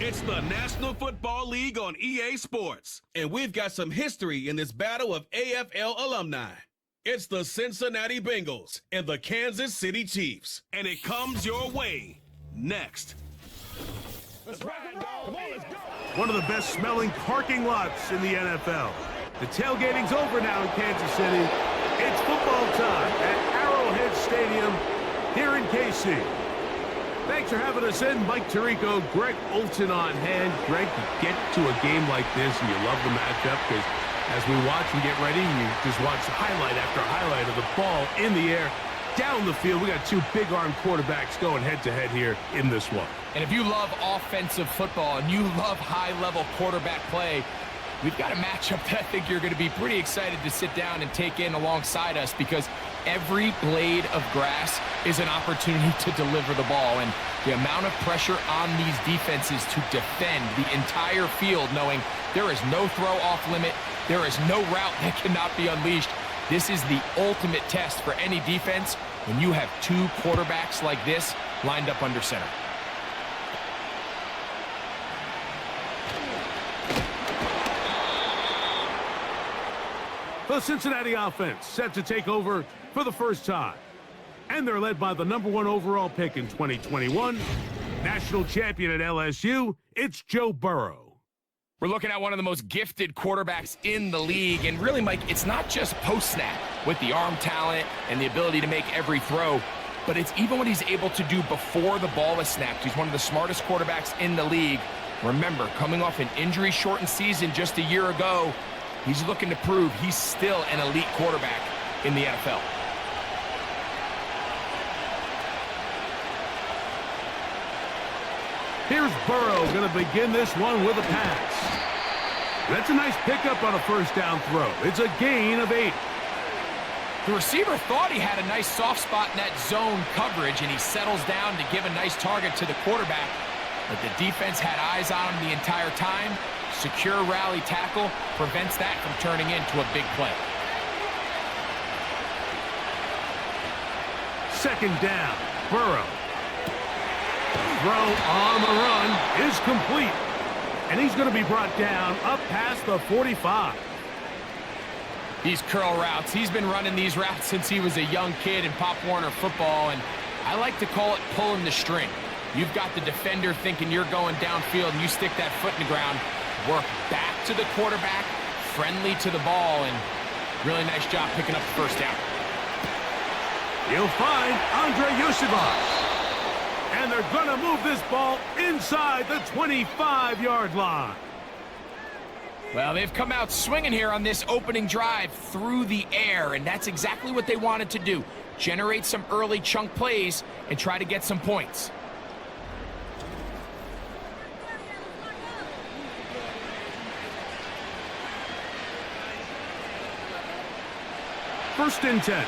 It's the National Football League on EA Sports, and we've got some history in this battle of AFL alumni. It's the Cincinnati Bengals and the Kansas City Chiefs, and it comes your way next. Let's rock and roll. Come on, let's go. One of the best smelling parking lots in the NFL. The tailgating's over now in Kansas City. It's football time at Arrowhead Stadium here in KC. Thanks for having us in. Mike Tirico, Greg Olson on hand. Greg, you get to a game like this and you love the matchup because as we watch and get ready, you just watch highlight after highlight of the ball in the air, down the field. We got two big-arm quarterbacks going head-to-head here in this one. And if you love offensive football and you love high-level quarterback play, we've got a matchup that I think you're going to be pretty excited to sit down and take in alongside us because every blade of grass is an opportunity to deliver the ball. And the amount of pressure on these defenses to defend the entire field, knowing there is no throw off limit, there is no route that cannot be unleashed. This is the ultimate test for any defense when you have two quarterbacks like this lined up under center. The Cincinnati offense set to take over for the first time. And they're led by the #1 overall pick in 2021, national champion at LSU, it's Joe Burrow. We're looking at one of the most gifted quarterbacks in the league, and really, Mike, it's not just post-snap with the arm talent and the ability to make every throw, but it's even what he's able to do before the ball is snapped. He's one of the smartest quarterbacks in the league. Remember, coming off an injury-shortened season just a year ago, he's looking to prove he's still an elite quarterback in the NFL. Here's Burrow going to begin this one with a pass. That's a nice pickup on a first down throw. It's a gain of 8. The receiver thought he had a nice soft spot in that zone coverage, and he settles down to give a nice target to the quarterback. But the defense had eyes on him the entire time. Secure rally tackle prevents that from turning into a big play. Second down, Burrow. Throw on the run is complete. And he's going to be brought down up past the 45. These curl routes, he's been running these routes since he was a young kid in Pop Warner football, and I like to call it pulling the string. You've got the defender thinking you're going downfield, and you stick that foot in the ground, work back to the quarterback, friendly to the ball, and really nice job picking up the first down. You'll find Andre Yoshiva. And they're going to move this ball inside the 25-yard line. Well, they've come out swinging here on this opening drive through the air, and that's exactly what they wanted to do. Generate some early chunk plays and try to get some points. First and 10.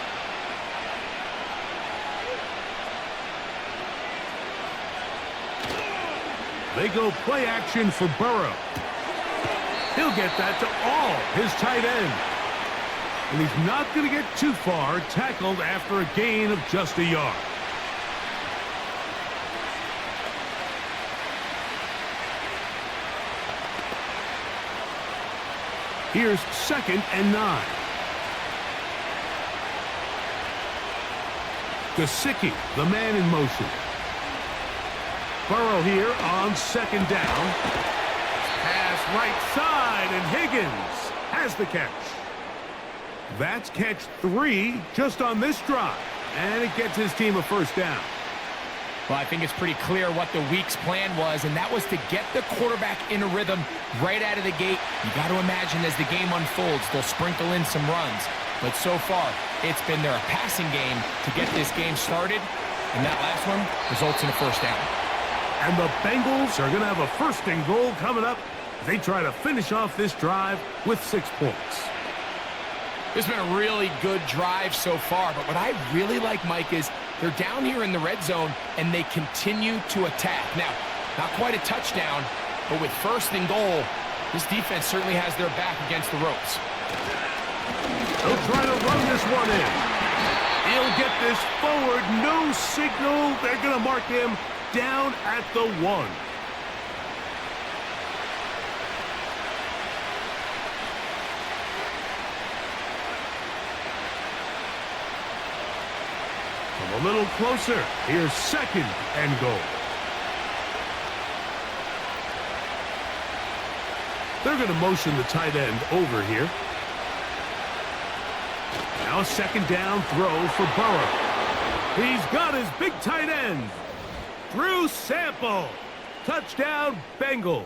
They go play action for Burrow. He'll get that to all his tight end. And he's not going to get too far, tackled after a gain of just a yard. Here's 2nd and 9. Gesicki, the man in motion. Burrow here on 2nd down. Pass right side, and Higgins has the catch. That's catch 3 just on this drive, and it gets his team a first down. Well, I think it's pretty clear what the week's plan was, and that was to get the quarterback in a rhythm right out of the gate. You got to imagine as the game unfolds, they'll sprinkle in some runs. But so far, it's been their passing game to get this game started, and that last one results in a first down. And the Bengals are going to have a 1st and goal coming up. They try to finish off this drive with 6 points. This has been a really good drive so far, but what I really like, Mike, is they're down here in the red zone, and they continue to attack. Now, not quite a touchdown, but with 1st and goal, this defense certainly has their back against the ropes. They'll try to run this one in. He'll get this forward, no signal. They're going to mark him down at the 1. A little closer. Here's 2nd and goal. They're going to motion the tight end over here. Now a 2nd down throw for Burrow. He's got his big tight end. Drew Sample. Touchdown, Bengals.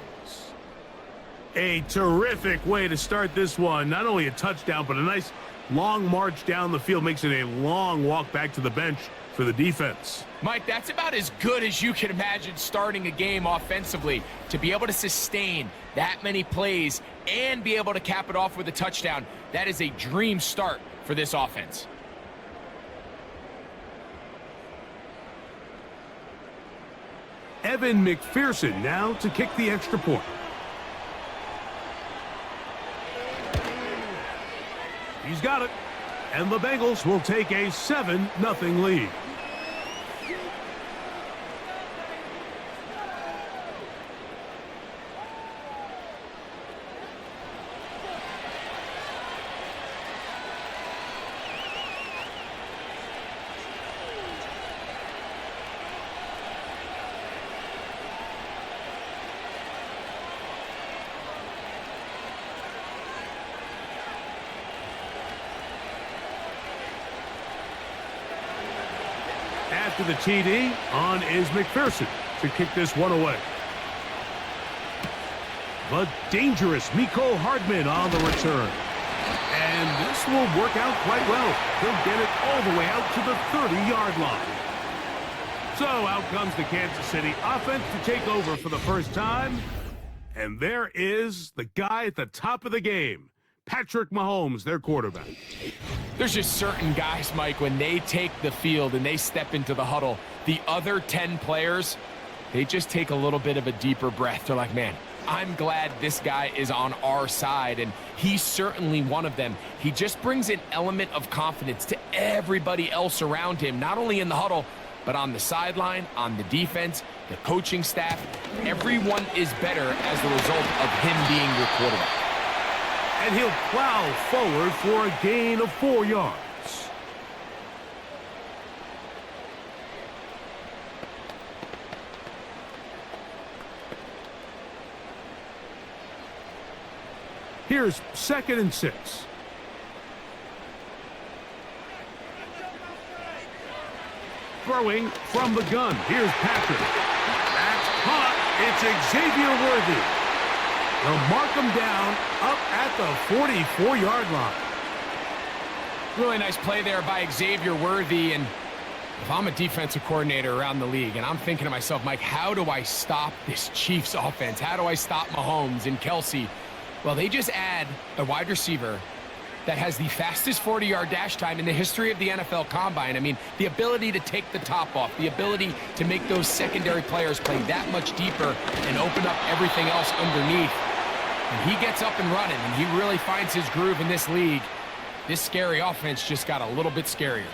A terrific way to start this one. Not only a touchdown, but a nice long march down the field. Makes it a long walk back to the bench for the defense. Mike, that's about as good as you can imagine starting a game offensively. To be able to sustain that many plays and be able to cap it off with a touchdown, that is a dream start for this offense. Evan McPherson now to kick the extra point. He's got it. And the Bengals will take a 7-0 lead. After the TD, on is McPherson to kick this one away. The dangerous Mecole Hardman on the return. And this will work out quite well. He'll get it all the way out to the 30-yard line. So out comes the Kansas City offense to take over for the first time. And there is the guy at the top of the game, Patrick Mahomes, their quarterback. There's just certain guys, Mike, when they take the field and they step into the huddle, the other 10 players, they just take a little bit of a deeper breath. They're like, man, I'm glad this guy is on our side, and he's certainly one of them. He just brings an element of confidence to everybody else around him, not only in the huddle, but on the sideline, on the defense, the coaching staff. Everyone is better as the result of him being your quarterback. And he'll plow forward for a gain of 4 yards. Here's 2nd and 6. Throwing from the gun. Here's Patrick. That's caught. It's Xavier Worthy. They'll mark him down up at the 44-yard line. Really nice play there by Xavier Worthy. And if I'm a defensive coordinator around the league, and I'm thinking to myself, Mike, how do I stop this Chiefs offense? How do I stop Mahomes and Kelsey? Well, they just add a wide receiver that has the fastest 40-yard dash time in the history of the NFL Combine. I mean, the ability to take the top off, the ability to make those secondary players play that much deeper and open up everything else underneath. And he gets up and running, and he really finds his groove in this league. This scary offense just got a little bit scarier.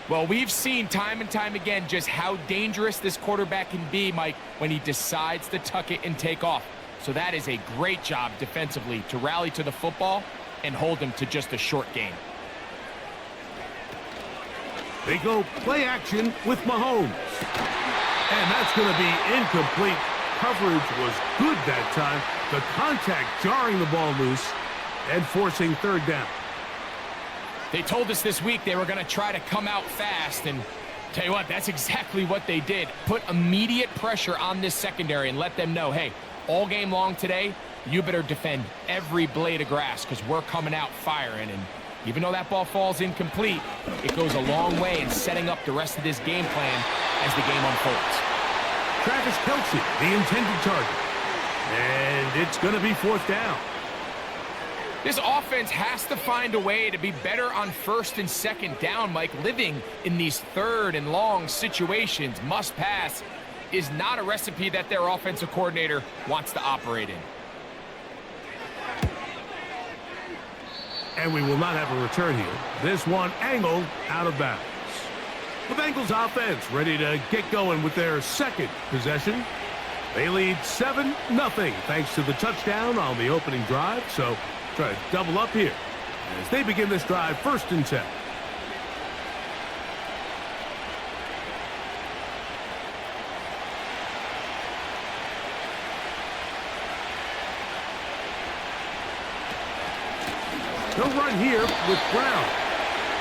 Well, we've seen time and time again just how dangerous this quarterback can be, Mike, when he decides to tuck it and take off. So that is a great job defensively to rally to the football and hold him to just a short game. They go play action with Mahomes. And that's going to be incomplete. Coverage was good that time. The contact jarring the ball loose and forcing 3rd down. They told us this week they were going to try to come out fast, and tell you what, that's exactly what they did. Put immediate pressure on this secondary and let them know, hey, all game long today, you better defend every blade of grass because we're coming out firing. And even though that ball falls incomplete, it goes a long way in setting up the rest of this game plan as the game unfolds. Travis Kelce, the intended target. And it's going to be 4th down. This offense has to find a way to be better on 1st and 2nd down, Mike. Living in these 3rd and long situations, must pass, is not a recipe that their offensive coordinator wants to operate in. And we will not have a return here. This one angled out of bounds. The Bengals offense ready to get going with their 2nd possession. They lead 7-0 thanks to the touchdown on the opening drive. So try to double up here as they begin this drive 1st and 10. He'll run here with Brown.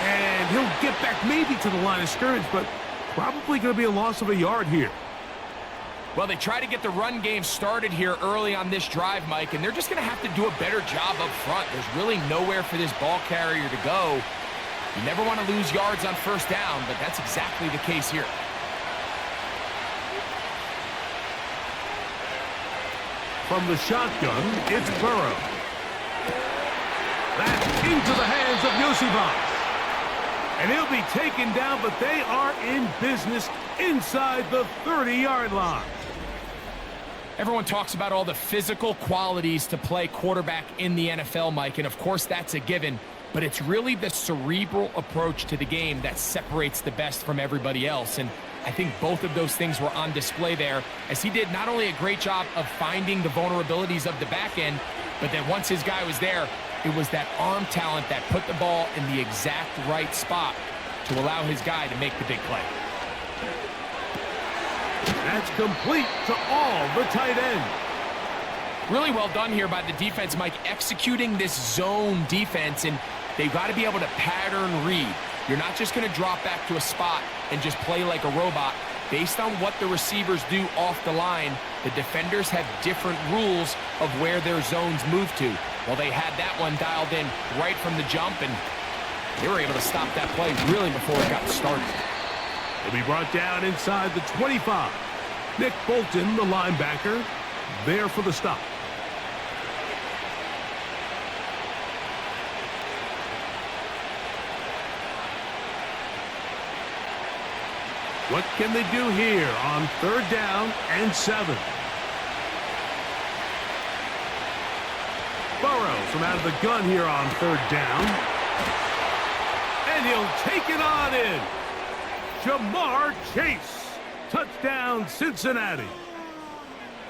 And he'll get back maybe to the line of scrimmage, but probably going to be a loss of a yard here. Well, they try to get the run game started here early on this drive, Mike, and they're just going to have to do a better job up front. There's really nowhere for this ball carrier to go. You never want to lose yards on first down, but that's exactly the case here. From the shotgun, it's Burrow. That's into the hands of Yosibas. And he'll be taken down, but they are in business inside the 30-yard line. Everyone talks about all the physical qualities to play quarterback in the NFL, Mike, and of course that's a given, but it's really the cerebral approach to the game that separates the best from everybody else, and I think both of those things were on display there, as he did not only a great job of finding the vulnerabilities of the back end, but then once his guy was there, it was that arm talent that put the ball in the exact right spot to allow his guy to make the big play. That's complete to all the tight end. Really well done here by the defense, Mike, executing this zone defense, and they've got to be able to pattern read. You're not just going to drop back to a spot and just play like a robot. Based on what the receivers do off the line, the defenders have different rules of where their zones move to. Well, they had that one dialed in right from the jump, and they were able to stop that play really before it got started. He'll be brought down inside the 25. Nick Bolton, the linebacker, there for the stop. What can they do here on 3rd down and 7? Burrows from out of the gun here on 3rd down. And he'll take it on in. Jamar Chase. Touchdown, Cincinnati.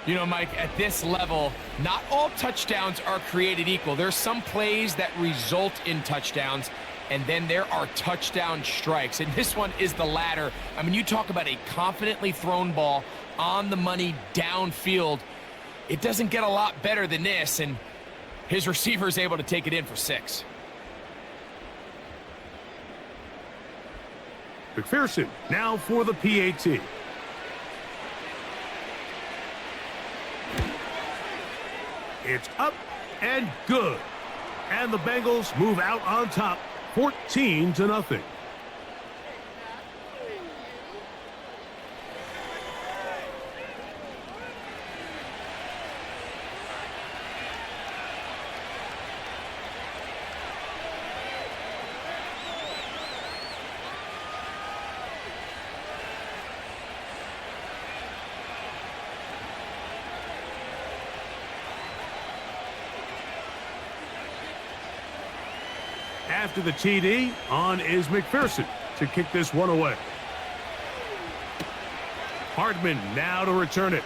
You know, Mike, at this level, not all touchdowns are created equal. There's some plays that result in touchdowns, and then there are touchdown strikes. And this one is the latter. I mean, you talk about a confidently thrown ball on the money downfield. It doesn't get a lot better than this, and his receiver is able to take it in for 6. McPherson now for the PAT. It's up and good. And the Bengals move out on top, 14-0. After the TD, on is McPherson to kick this one away. Hardman now to return it.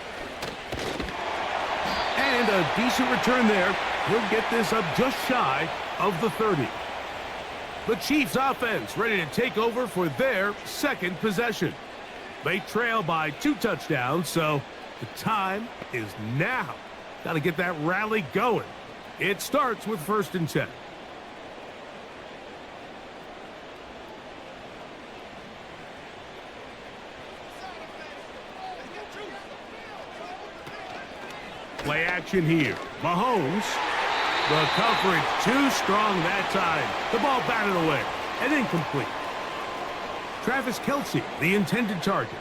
And a decent return there. He'll get this up just shy of the 30. The Chiefs offense ready to take over for their second possession. They trail by 2 touchdowns, so the time is now. Got to get that rally going. It starts with 1st and 10. Play action here. Mahomes. The coverage too strong that time. The ball batted away and incomplete. Travis Kelce, the intended target.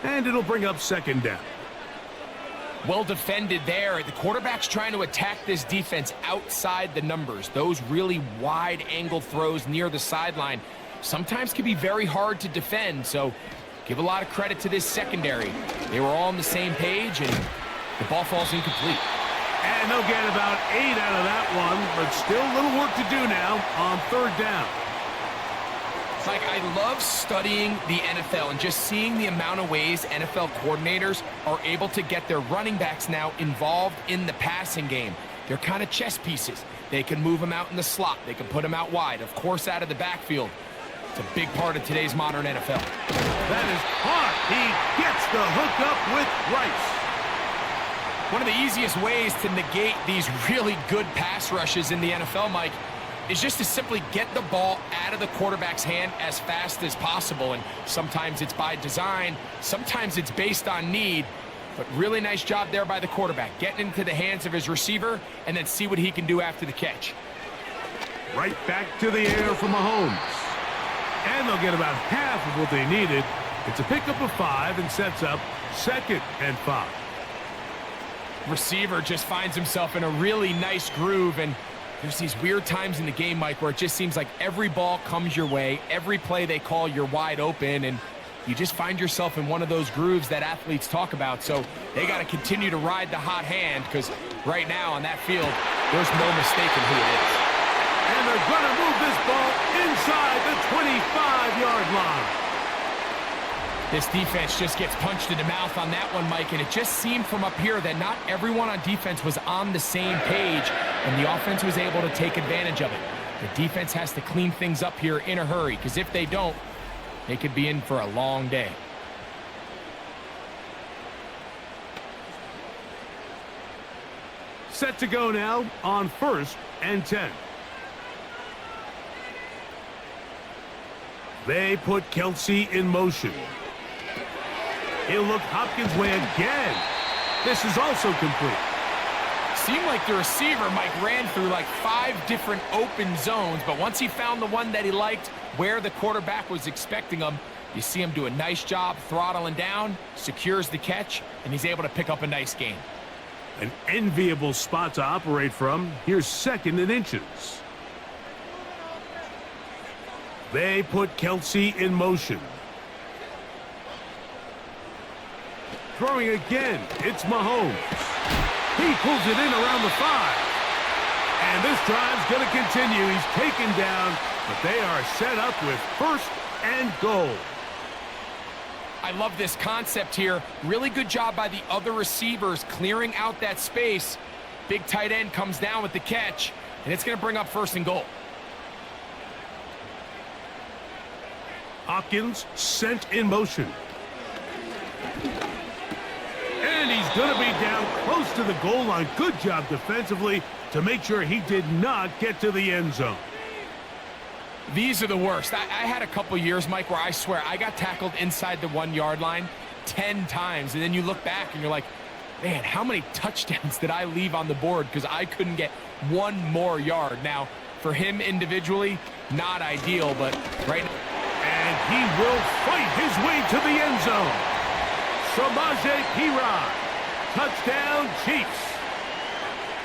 And it'll bring up 2nd down. Well defended there. The quarterback's trying to attack this defense outside the numbers. Those really wide angle throws near the sideline sometimes can be very hard to defend. So give a lot of credit to this secondary. They were all on the same page, and the ball falls incomplete. And they'll get about 8 out of that one, but still a little work to do now on 3rd down. Like, I love studying the NFL and just seeing the amount of ways NFL coordinators are able to get their running backs now involved in the passing game. They're kind of chess pieces. They can move them out in the slot. They can put them out wide, of course, out of the backfield. It's a big part of today's modern NFL. That is hard. He gets the hook up with Rice. One of the easiest ways to negate these really good pass rushes in the NFL, Mike, is just to simply get the ball out of the quarterback's hand as fast as possible. And sometimes it's by design, sometimes it's based on need. But really nice job there by the quarterback, getting into the hands of his receiver and then see what he can do after the catch. Right back to the air for Mahomes. And they'll get about half of what they needed. It's a pickup of 5 and sets up 2nd and 5. Receiver just finds himself in a really nice groove, and there's these weird times in the game, Mike, where it just seems like every ball comes your way, every play they call, you're wide open, and you just find yourself in one of those grooves that athletes talk about. So they got to continue to ride the hot hand, because right now on that field, there's no mistaking who it is. And they're going to move this ball inside the 25-yard line. This defense just gets punched in the mouth on that one, Mike, and it just seemed from up here that not everyone on defense was on the same page, and the offense was able to take advantage of it. The defense has to clean things up here in a hurry, because if they don't, they could be in for a long day. Set to go now on 1st and 10. They put Kelsey in motion. He'll look Hopkins' way again. This is also complete. Seemed like the receiver, Mike, ran through like 5 different open zones, but once he found the one that he liked, where the quarterback was expecting him, you see him do a nice job throttling down, secures the catch, and he's able to pick up a nice gain. An enviable spot to operate from. Here's 2nd and inches. They put Kelsey in motion. Throwing again, it's Mahomes. He pulls it in around the 5. And this drive's going to continue. He's taken down, but they are set up with 1st and goal. I love this concept here. Really good job by the other receivers clearing out that space. Big tight end comes down with the catch, and it's going to bring up 1st and goal. Hopkins sent in motion. And he's going to be down close to the goal line. Good job defensively to make sure he did not get to the end zone. These are the worst. I had a couple years, Mike, where I swear I got tackled inside the 1-yard line 10 times. And then you look back and you're like, man, how many touchdowns did I leave on the board because I couldn't get 1 more yard? Now, for him individually, not ideal, but right now. And he will fight his way to the end zone. Samaje Perine. Touchdown, Chiefs.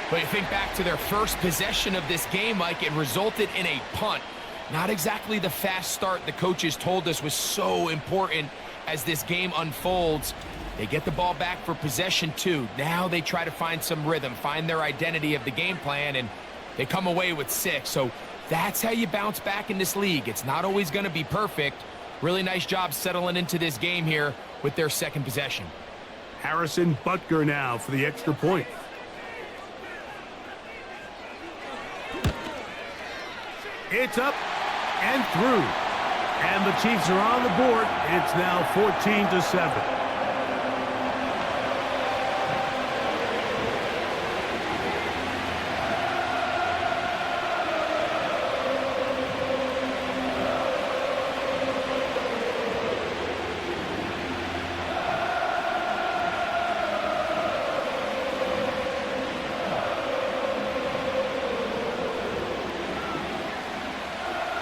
But you think back to their first possession of this game, Mike, it resulted in a punt. Not exactly the fast start the coaches told us was so important as this game unfolds. They get the ball back for possession 2. Now they try to find some rhythm, find their identity of the game plan, and they come away with 6. So that's how you bounce back in this league. It's not always going to be perfect. Really nice job settling into this game here with their 2nd possession. Harrison Butker now for the extra point. It's up and through. And the Chiefs are on the board. It's now 14-7.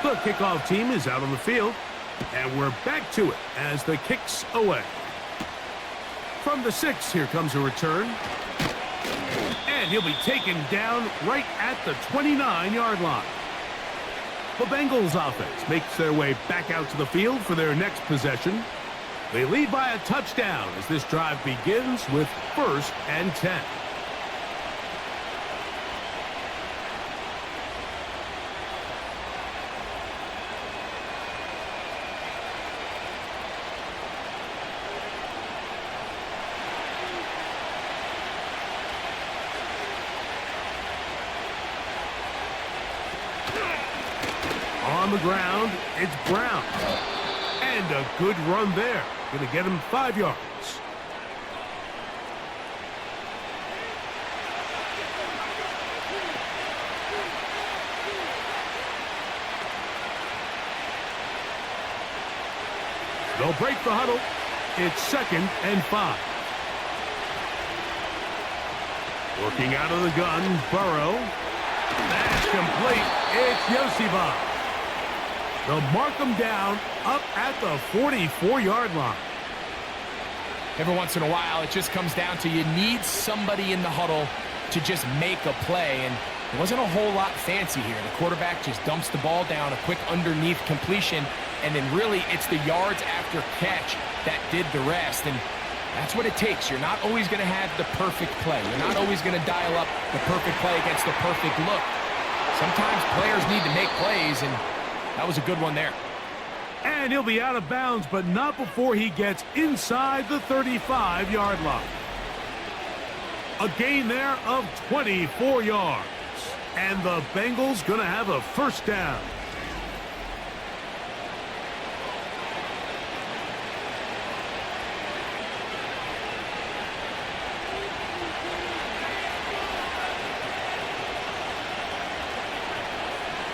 The kickoff team is out on the field, and we're back to it as the kick's away. From the 6, here comes a return. And he'll be taken down right at the 29-yard line. The Bengals offense makes their way back out to the field for their next possession. They lead by a touchdown as this drive begins with 1st and 10. On the ground, it's Brown. And a good run there. Going to get him 5 yards. They'll break the huddle. It's 2nd and 5. Working out of the gun, Burrow. That's complete. It's Yosibah. They'll mark him down up at the 44-yard line. Every once in a while, it just comes down to you need somebody in the huddle to just make a play, and it wasn't a whole lot fancy here. The quarterback just dumps the ball down, a quick underneath completion, and then really it's the yards after catch that did the rest, and that's what it takes. You're not always going to have the perfect play. You're not always going to dial up the perfect play against the perfect look. Sometimes players need to make plays, and that was a good one there. And he'll be out of bounds, but not before he gets inside the 35-yard line. A gain there of 24 yards. And the Bengals going to have a first down.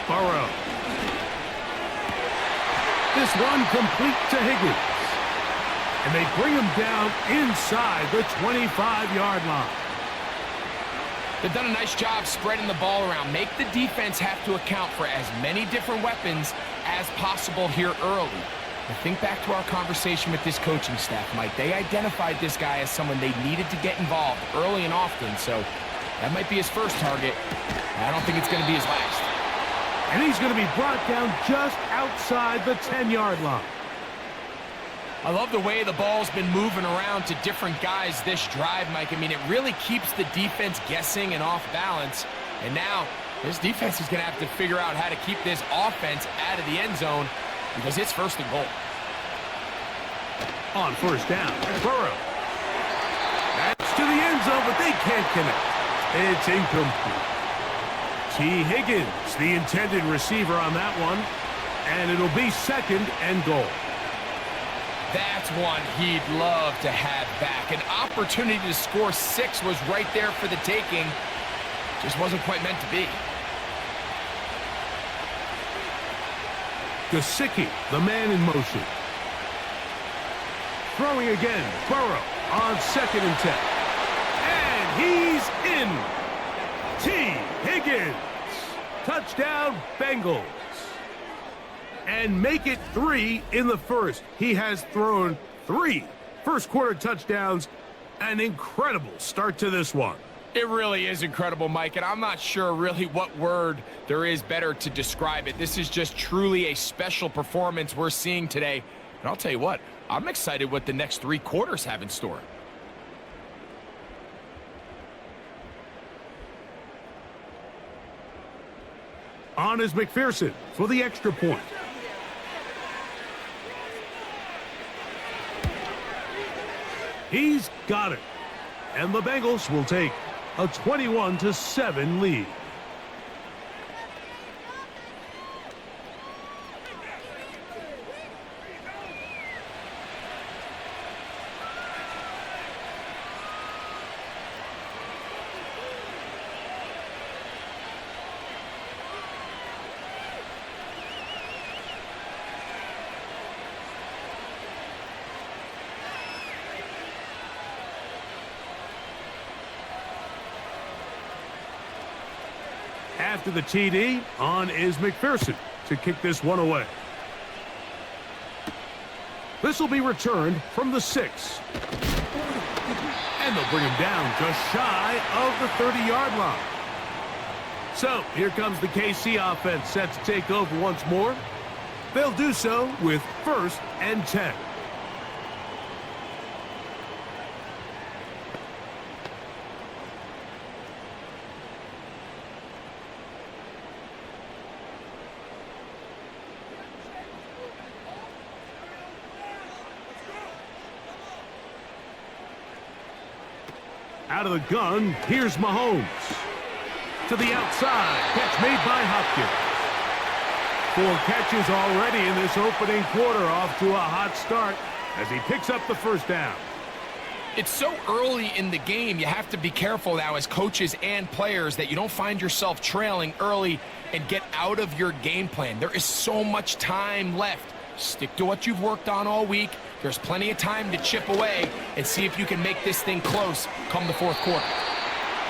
Burrow. This one complete to Higgins. And they bring him down inside the 25-yard line. They've done a nice job spreading the ball around. Make the defense have to account for as many different weapons as possible here early. Now think back to our conversation with this coaching staff, Mike. They identified this guy as someone they needed to get involved early and often, so that might be his first target. I don't think it's going to be his last. And he's going to be brought down just outside the 10-yard line. I love the way the ball's been moving around to different guys this drive, Mike. I mean, it really keeps the defense guessing and off balance. And now this defense is going to have to figure out how to keep this offense out of the end zone because it's 1st and goal. On first down, Burrow. That's to the end zone, but they can't connect. It's incomplete. T. Higgins, the intended receiver on that one. And it'll be 2nd and goal. That's one he'd love to have back. An opportunity to score 6 was right there for the taking. Just wasn't quite meant to be. Gesicki, the man in motion. Throwing again, Burrow on 2nd and 10. And he's in. T. Higgins. Touchdown, Bengals. And make it 3 in the first. He has thrown 3 first-quarter touchdowns. An incredible start to this one. It really is incredible, Mike, and I'm not sure really what word there is better to describe it. This is just truly a special performance we're seeing today. And I'll tell you what, I'm excited what the next 3 quarters have in store. On is McPherson for the extra point. He's got it. And the Bengals will take a 21-7 lead. After the TD, on is McPherson to kick this one away. This will be returned from the 6. And they'll bring him down just shy of the 30-yard line. So here comes the KC offense set to take over once more. They'll do so with 1st and 10. Out of the gun, here's Mahomes. To the outside, catch made by Hopkins. 4 catches already in this opening quarter, off to a hot start as he picks up the first down. It's so early in the game, you have to be careful now as coaches and players that you don't find yourself trailing early and get out of your game plan. There is so much time left Stick to what you've worked on all week. There's plenty of time to chip away and see if you can make this thing close come the fourth quarter.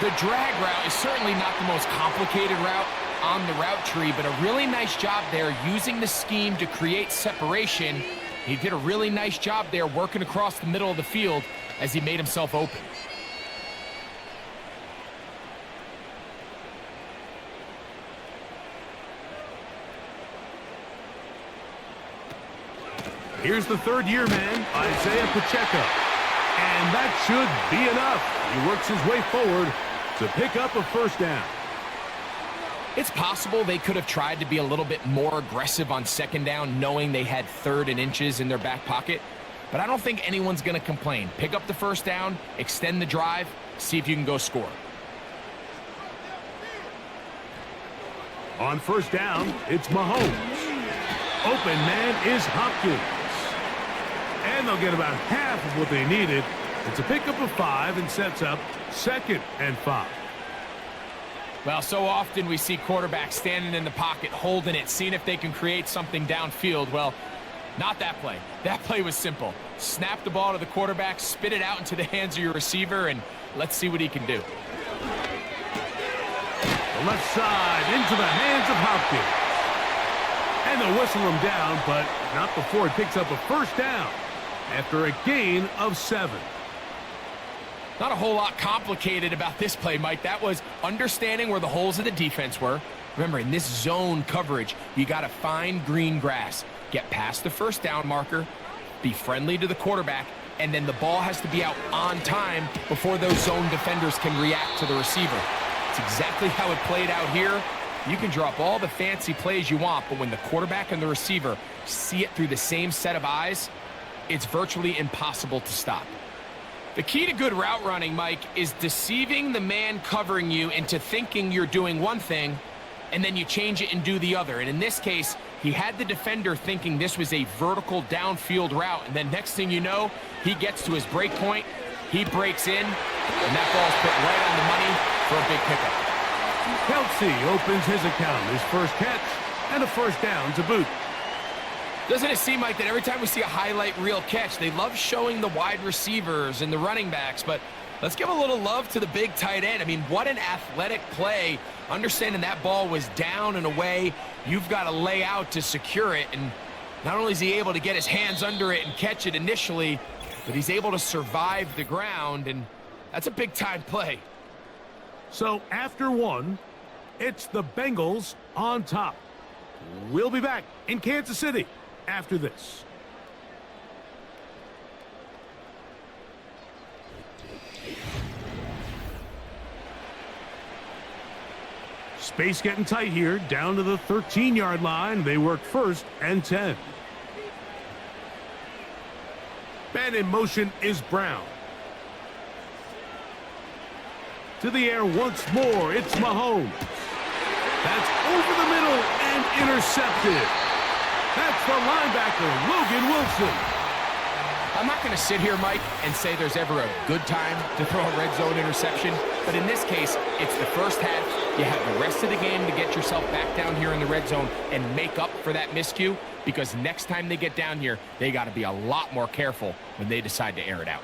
The drag route is certainly not the most complicated route on the route tree, but a really nice job there using the scheme to create separation. He did a really nice job there working across the middle of the field as he made himself open. Here's the third-year man, Isaiah Pacheco. And that should be enough. He works his way forward to pick up a first down. It's possible they could have tried to be a little bit more aggressive on second down, knowing they had 3rd and inches in their back pocket. But I don't think anyone's going to complain. Pick up the first down, extend the drive, see if you can go score. On first down, it's Mahomes. Open man is Hopkins. And they'll get about half of what they needed. It's a pickup of 5 and sets up 2nd and 5. Well, so often we see quarterbacks standing in the pocket, holding it, seeing if they can create something downfield. Well, not that play. That play was simple. Snap the ball to the quarterback, spit it out into the hands of your receiver, and let's see what he can do. The left side into the hands of Hopkins. And they'll whistle him down, but not before he picks up a first down after a gain of 7. Not a whole lot complicated about this play, Mike. That was understanding where the holes of the defense were. Remember, in this zone coverage, you got to find green grass. Get past the first down marker, be friendly to the quarterback, and then the ball has to be out on time before those zone defenders can react to the receiver. It's exactly how it played out here. You can drop all the fancy plays you want, but when the quarterback and the receiver see it through the same set of eyes, it's virtually impossible to stop. The key to good route running, Mike, is deceiving the man covering you into thinking you're doing one thing, and then you change it and do the other. And in this case, he had the defender thinking this was a vertical downfield route, and then next thing you know, he gets to his break point, he breaks in, and that ball's put right on the money for a big pickup. Kelsey opens his account, his first catch, and a first down to boot. Doesn't it seem like that every time we see a highlight reel catch, they love showing the wide receivers and the running backs, but let's give a little love to the big tight end. I mean, what an athletic play. Understanding that ball was down and away, you've got to lay out to secure it, and not only is he able to get his hands under it and catch it initially, but he's able to survive the ground, and that's a big-time play. So after 1, it's the Bengals on top. We'll be back in Kansas City after this. Space getting tight here, down to the 13-yard line. They work 1st and 10. Man in motion is Brown. To the air once more, it's Mahomes. That's over the middle and intercepted. That's the linebacker, Logan Wilson. I'm not going to sit here, Mike, and say there's ever a good time to throw a red zone interception, but in this case, it's the first half. You have the rest of the game to get yourself back down here in the red zone and make up for that miscue, because next time they get down here, they got to be a lot more careful when they decide to air it out.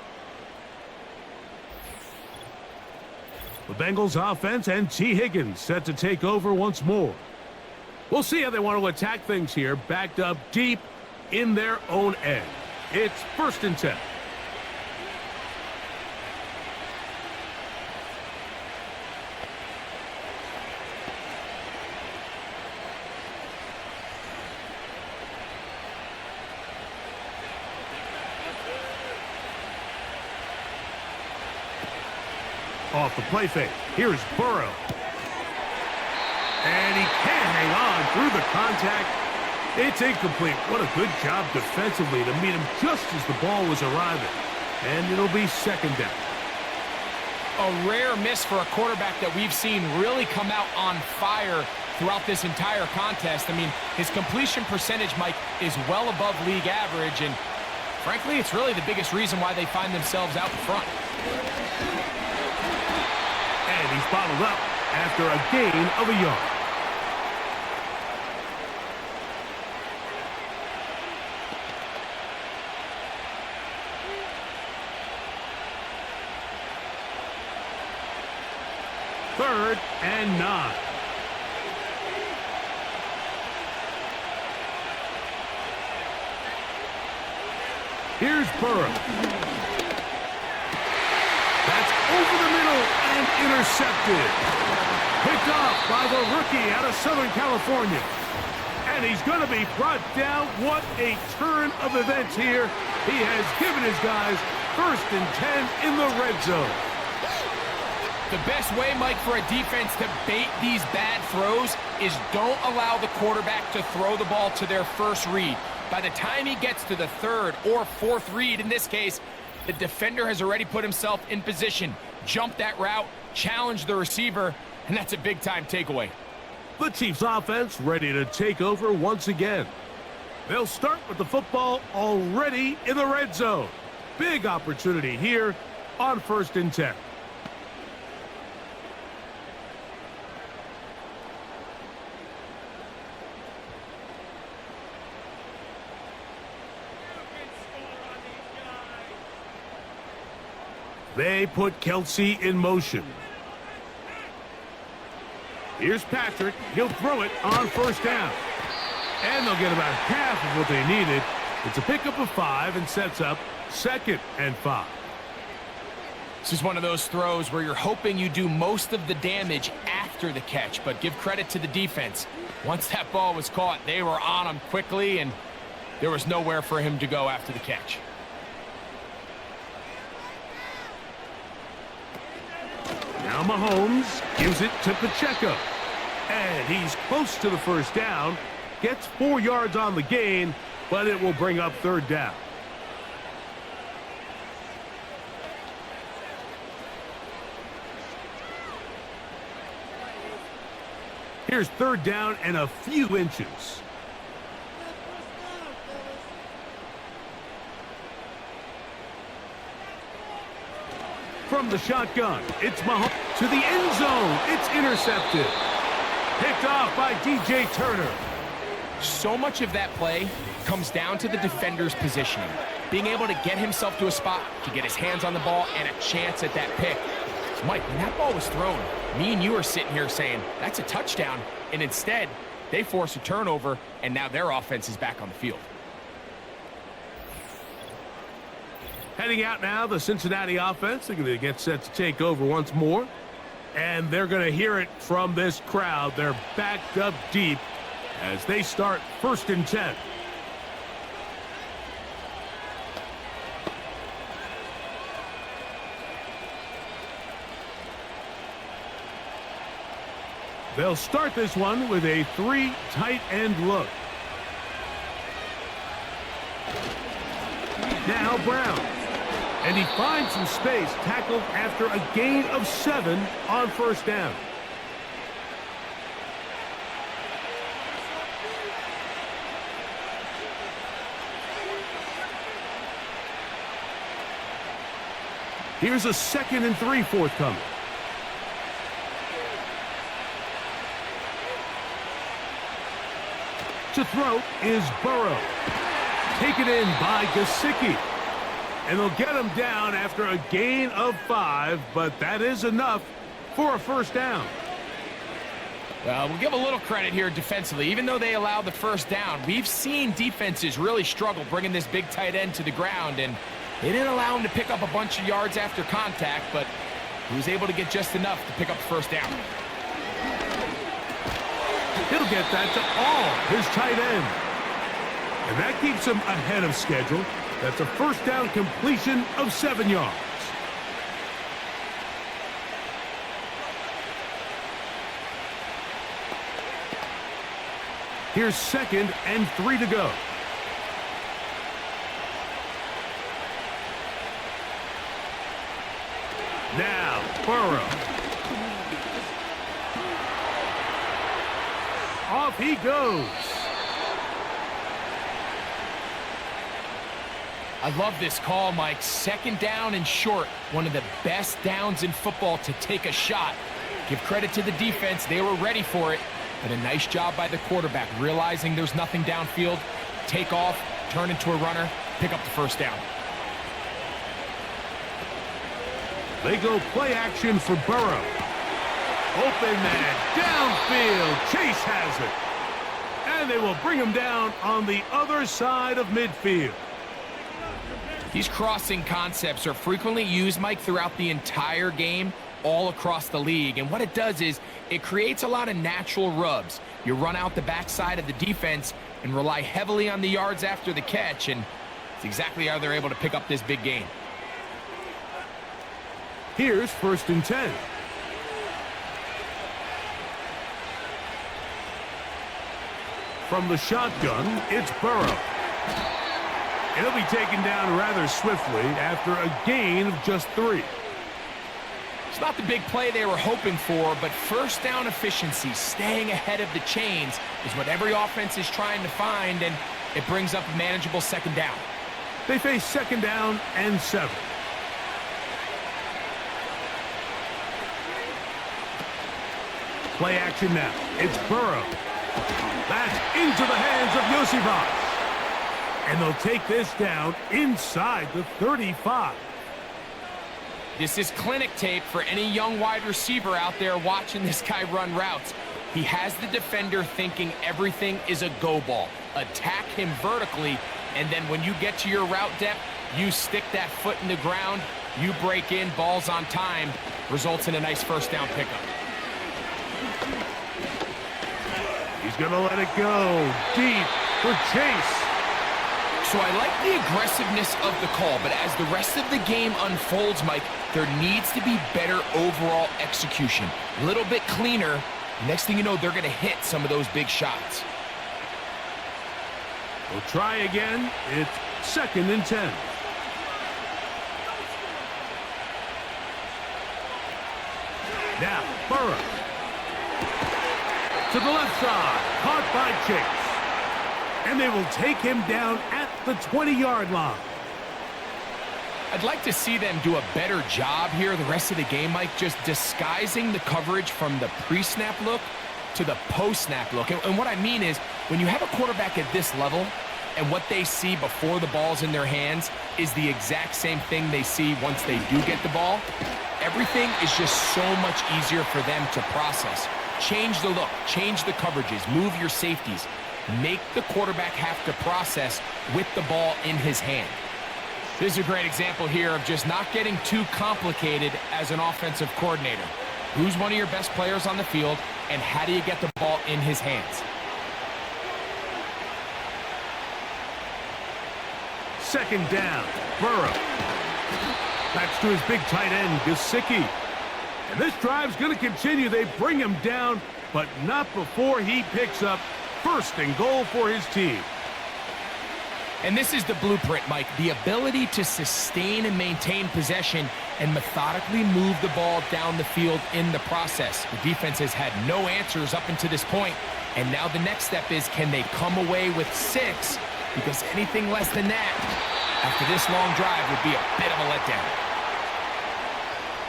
The Bengals offense and T. Higgins set to take over once more. We'll see how they want to attack things here, backed up deep in their own end. It's 1st and 10. Off the play fake. Here's Burrow. And he can't hang on through the contact. It's incomplete. What a good job defensively to meet him just as the ball was arriving. And it'll be 2nd down. A rare miss for a quarterback that we've seen really come out on fire throughout this entire contest. I mean, his completion percentage, Mike, is well above league average, and frankly, it's really the biggest reason why they find themselves out front. And he's bottled up after a gain of a yard. 3rd and 9. Here's Burrow. That's over the middle and intercepted. Picked off by the rookie out of Southern California. And he's going to be brought down. What a turn of events here. He has given his guys 1st and 10 in the red zone. The best way, Mike, for a defense to bait these bad throws is don't allow the quarterback to throw the ball to their first read. By the time he gets to the 3rd or 4th read, in this case, the defender has already put himself in position, jumped that route, challenged the receiver, and that's a big-time takeaway. The Chiefs offense ready to take over once again. They'll start with the football already in the red zone. Big opportunity here on 1st and 10. They put Kelsey in motion. Here's Patrick. He'll throw it on 1st down. And they'll get about half of what they needed. It's a pickup of 5 and sets up 2nd and 5. This is one of those throws where you're hoping you do most of the damage after the catch, but give credit to the defense. Once that ball was caught, they were on him quickly, and there was nowhere for him to go after the catch. Now Mahomes gives it to Pacheco. And he's close to the 1st down. Gets 4 yards on the gain, but it will bring up 3rd down. Here's 3rd down and a few inches. From the shotgun, it's Mahomes to the end zone. It's intercepted. Picked off by DJ Turner. So much of that play comes down to the defender's positioning. Being able to get himself to a spot, to get his hands on the ball, and a chance at that pick. So Mike, when that ball was thrown, me and you are sitting here saying, that's a touchdown. And instead, they force a turnover, and now their offense is back on the field. Heading out now, the Cincinnati offense. They're going to get set to take over once more. And they're going to hear it from this crowd. They're backed up deep as they start 1st and 10. They'll start this one with a 3 tight end look. Now Brown. And he finds some space, tackled after a gain of 7 on 1st down. Here's a 2nd and 3 forthcoming. To throw is Burrow. Taken in by Gesicki. And they'll get him down after a gain of 5, but that is enough for a 1st down. We'll give a little credit here defensively. Even though they allowed the 1st down, we've seen defenses really struggle bringing this big tight end to the ground, and they didn't allow him to pick up a bunch of yards after contact, but he was able to get just enough to pick up the 1st down. He'll get that to all his tight end. And that keeps him ahead of schedule. That's a 1st down completion of 7 yards. Here's 2nd and 3 to go. Now, Burrow. Off he goes. I love this call, Mike. 2nd down and short. One of the best downs in football to take a shot. Give credit to the defense. They were ready for it. But a nice job by the quarterback, realizing there's nothing downfield. Take off, turn into a runner, pick up the 1st down. They go play action for Burrow. Open man, downfield, Chase has it. And they will bring him down on the other side of midfield. These crossing concepts are frequently used, Mike, throughout the entire game, all across the league. And what it does is it creates a lot of natural rubs. You run out the backside of the defense and rely heavily on the yards after the catch, and it's exactly how they're able to pick up this big gain. Here's 1st and 10. From the shotgun, it's Burrow. He'll be taken down rather swiftly after a gain of just 3. It's not the big play they were hoping for, but first down efficiency, staying ahead of the chains, is what every offense is trying to find, and it brings up a manageable 2nd down. They face 2nd down and 7. Play action now. It's Burrow. That's into the hands of Yosivas. And they'll take this down inside the 35. This is clinic tape for any young wide receiver out there watching this guy run routes. He has the defender thinking everything is a go ball. Attack him vertically, and then when you get to your route depth, you stick that foot in the ground, you break in, balls on time, results in a nice 1st down pickup. He's going to let it go deep for Chase. So I like the aggressiveness of the call, but as the rest of the game unfolds, Mike, there needs to be better overall execution. A little bit cleaner. Next thing you know, they're going to hit some of those big shots. We'll try again. It's 2nd and 10. Now, Burrow. To the left side. Caught by Chase. And they will take him down at the 20-yard line. I'd like to see them do a better job here the rest of the game, Mike, just disguising the coverage from the pre-snap look to the post-snap look. And what I mean is, when you have a quarterback at this level and what they see before the ball's in their hands is the exact same thing they see once they do get the ball, everything is just so much easier for them to process. Change the look, change the coverages, move your safeties. Make the quarterback have to process with the ball in his hand. This is a great example here of just not getting too complicated as an offensive coordinator. Who's one of your best players on the field, and how do you get the ball in his hands? 2nd down, Burrow. That's to his big tight end, Gesicki. And this drive's going to continue. They bring him down, but not before he picks up 1st and goal for his team. And this is the blueprint, Mike. The ability to sustain and maintain possession and methodically move the ball down the field in the process. The defense has had no answers up until this point, and now the next step is, can they come away with 6? Because anything less than that, after this long drive, would be a bit of a letdown.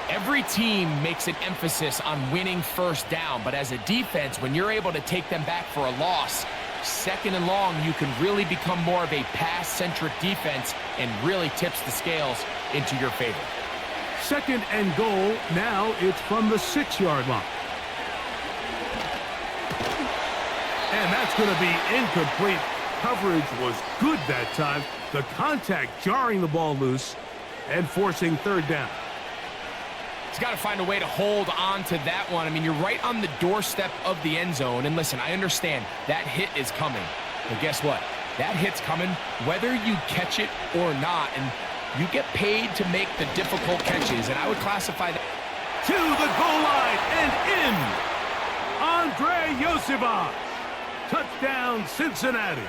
Every team makes an emphasis on winning 1st down, but as a defense, when you're able to take them back for a loss, 2nd and long, you can really become more of a pass-centric defense and really tips the scales into your favor. 2nd and goal. Now it's from the 6-yard line. And that's going to be incomplete. Coverage was good that time. The contact jarring the ball loose and forcing 3rd down. He's got to find a way to hold on to that one. I mean, you're right on the doorstep of the end zone. And listen, I understand that hit is coming. But guess what? That hit's coming whether you catch it or not. And you get paid to make the difficult catches. And I would classify that. To the goal line and in. Andre Yosivas. Touchdown, Cincinnati.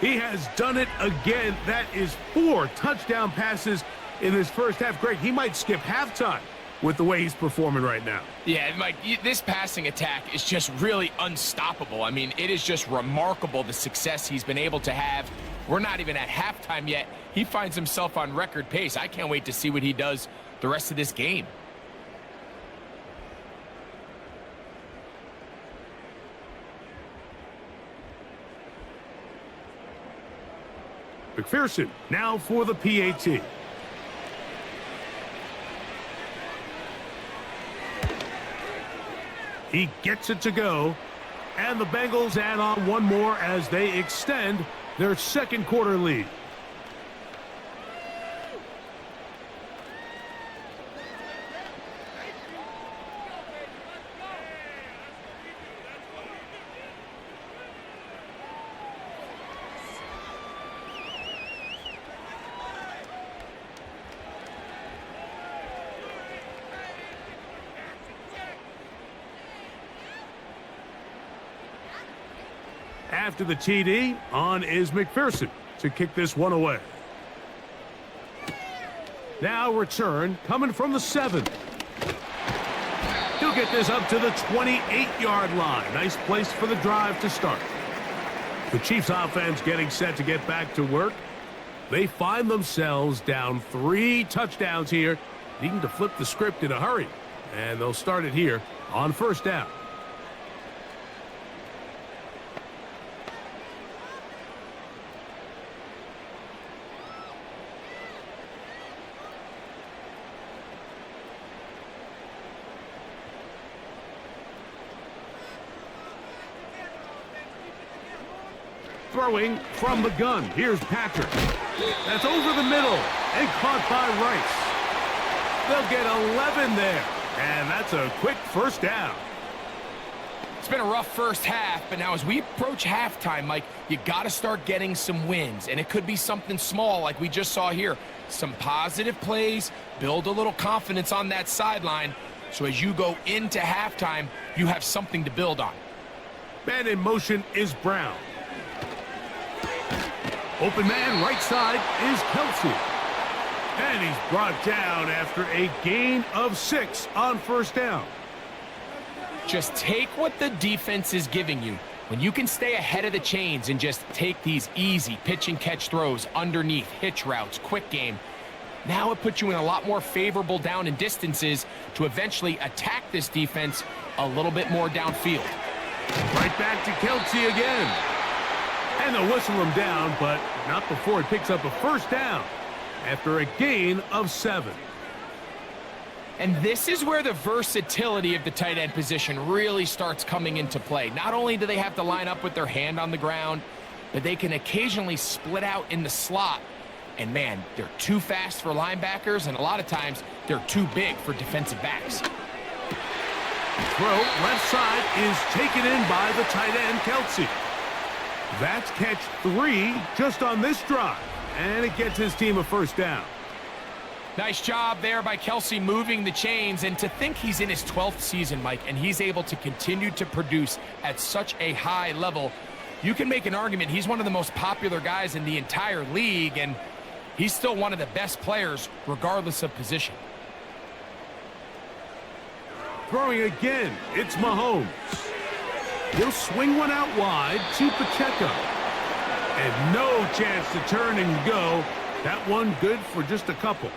He has done it again. That is 4 touchdown passes in his first half. Greg, he might skip halftime with the way he's performing right now. Yeah, Mike, this passing attack is just really unstoppable. I mean, it is just remarkable the success he's been able to have. We're not even at halftime yet. He finds himself on record pace. I can't wait to see what he does the rest of this game. McPherson now for the PAT. He gets it to go. And the Bengals add on one more as they extend their second quarter lead. After the TD, on is McPherson to kick this one away. Now return coming from the 7. He'll get this up to the 28-yard line. Nice place for the drive to start. The Chiefs offense getting set to get back to work. They find themselves down 3 touchdowns here, needing to flip the script in a hurry. And they'll start it here on first down. Throwing from the gun. Here's Patrick. That's over the middle and caught by Rice. They'll get 11 there. And that's a quick first down. It's been a rough first half, but now as we approach halftime, Mike, you got to start getting some wins. And it could be something small like we just saw here. Some positive plays, build a little confidence on that sideline. So as you go into halftime, you have something to build on. Man in motion is Brown. Open man right side is Kelsey. And he's brought down after a gain of 6 on first down. Just take what the defense is giving you. When you can stay ahead of the chains and just take these easy pitch and catch throws underneath, hitch routes, quick game, now it puts you in a lot more favorable down and distances to eventually attack this defense a little bit more downfield. Right back to Kelsey again. And they'll whistle him down, but not before he picks up a first down after a gain of 7. And this is where the versatility of the tight end position really starts coming into play. Not only do they have to line up with their hand on the ground, but they can occasionally split out in the slot. And man, they're too fast for linebackers, and a lot of times they're too big for defensive backs. Throw left side is taken in by the tight end, Kelsey. That's catch 3 just on this drive, and it gets his team a first down. Nice job there by Kelsey moving the chains, and to think he's in his 12th season, Mike, and he's able to continue to produce at such a high level. You can make an argument he's one of the most popular guys in the entire league, and he's still one of the best players regardless of position. Throwing again, it's Mahomes. He'll swing one out wide to Pacheco. And no chance to turn and go. That one good for just a couple.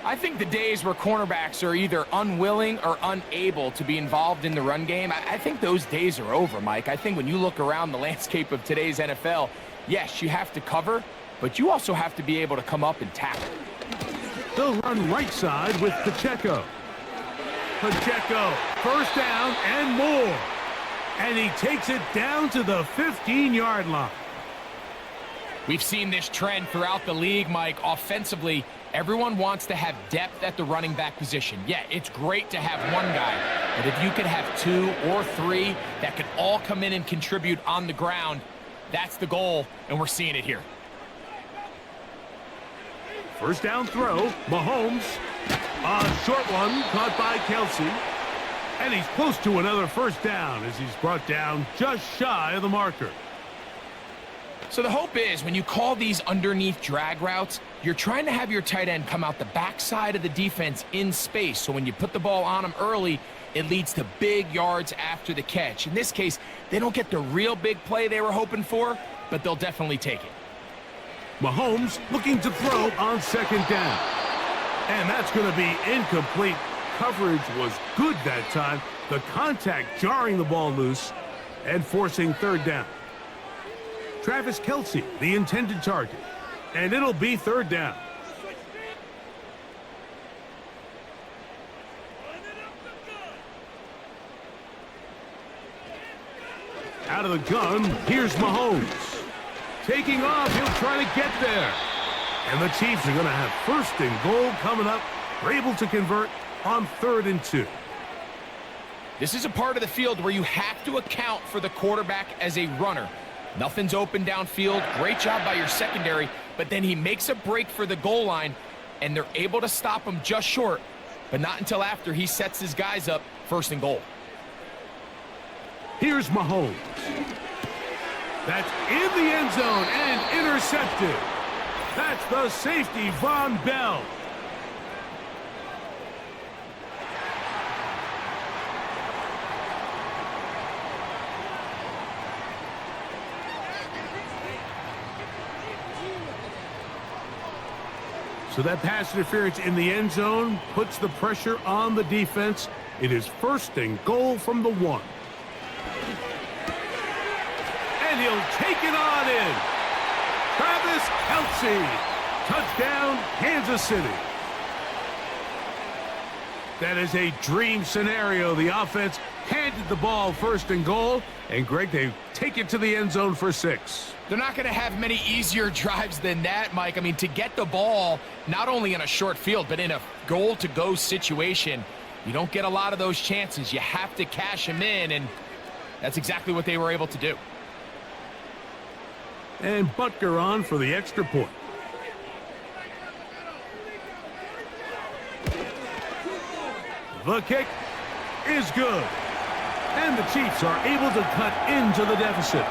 I think the days where cornerbacks are either unwilling or unable to be involved in the run game, I think those days are over, Mike. I think when you look around the landscape of today's NFL, yes, you have to cover, but you also have to be able to come up and tackle. They'll run right side with Pacheco. Pacheco, first down and more. And he takes it down to the 15-yard line. We've seen this trend throughout the league, Mike. Offensively, everyone wants to have depth at the running back position. Yeah, it's great to have one guy, but if you could have 2 or 3 that could all come in and contribute on the ground, that's the goal, and we're seeing it here. First down throw, Mahomes. A short one caught by Kelsey. And he's close to another first down as he's brought down just shy of the marker. So the hope is when you call these underneath drag routes, you're trying to have your tight end come out the backside of the defense in space. So when you put the ball on him early, it leads to big yards after the catch. In this case, they don't get the real big play they were hoping for, but they'll definitely take it. Mahomes looking to throw on second down. And that's going to be incomplete. Coverage was good that time. The contact jarring the ball loose and forcing third down. Travis Kelsey, the intended target. And it'll be third down. out of the gun, here's Mahomes. Taking off, he'll try to get there. And the Chiefs are going to have 1st and goal coming up. They're able to convert on 3rd and 2. This is a part of the field where you have to account for the quarterback as a runner. Nothing's open downfield. Great job by your secondary, but then he makes a break for the goal line, and they're able to stop him just short, but not until after he sets his guys up 1st and goal. Here's Mahomes. That's in the end zone and intercepted. That's the safety, Von Bell. So that pass interference in the end zone puts the pressure on the defense. It is 1st and goal from the 1. And he'll take it on in. Travis Kelce. Touchdown, Kansas City. That is a dream scenario. The offense handed the ball 1st and goal. And, Greg, they take it to the end zone for 6. They're not going to have many easier drives than that, Mike. I mean, to get the ball, not only in a short field, but in a goal-to-go situation, you don't get a lot of those chances. You have to cash them in, and that's exactly what they were able to do. And Butker on for the extra point. The kick is good. And the Chiefs are able to cut into the deficit.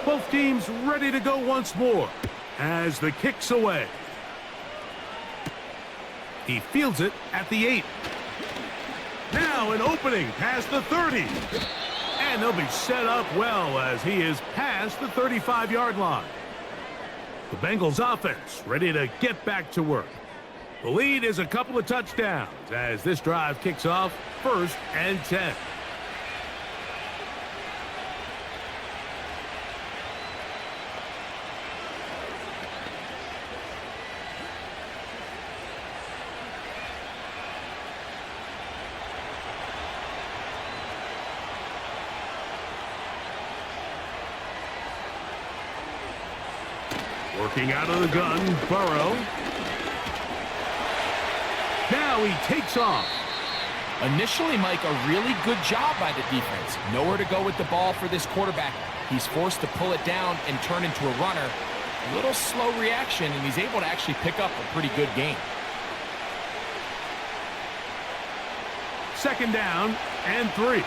Both teams ready to go once more as the kick's away. He fields it at the 8. Now an opening past the 30. And they'll be set up well as he is past the 35-yard line. The Bengals offense ready to get back to work. The lead is a couple of touchdowns as this drive kicks off 1st and 10. Working out of the gun, Burrow. Now he takes off. Initially, Mike, a really good job by the defense. Nowhere to go with the ball for this quarterback. He's forced to pull it down and turn into a runner. A little slow reaction, and he's able to actually pick up a pretty good gain. 2nd down and 3.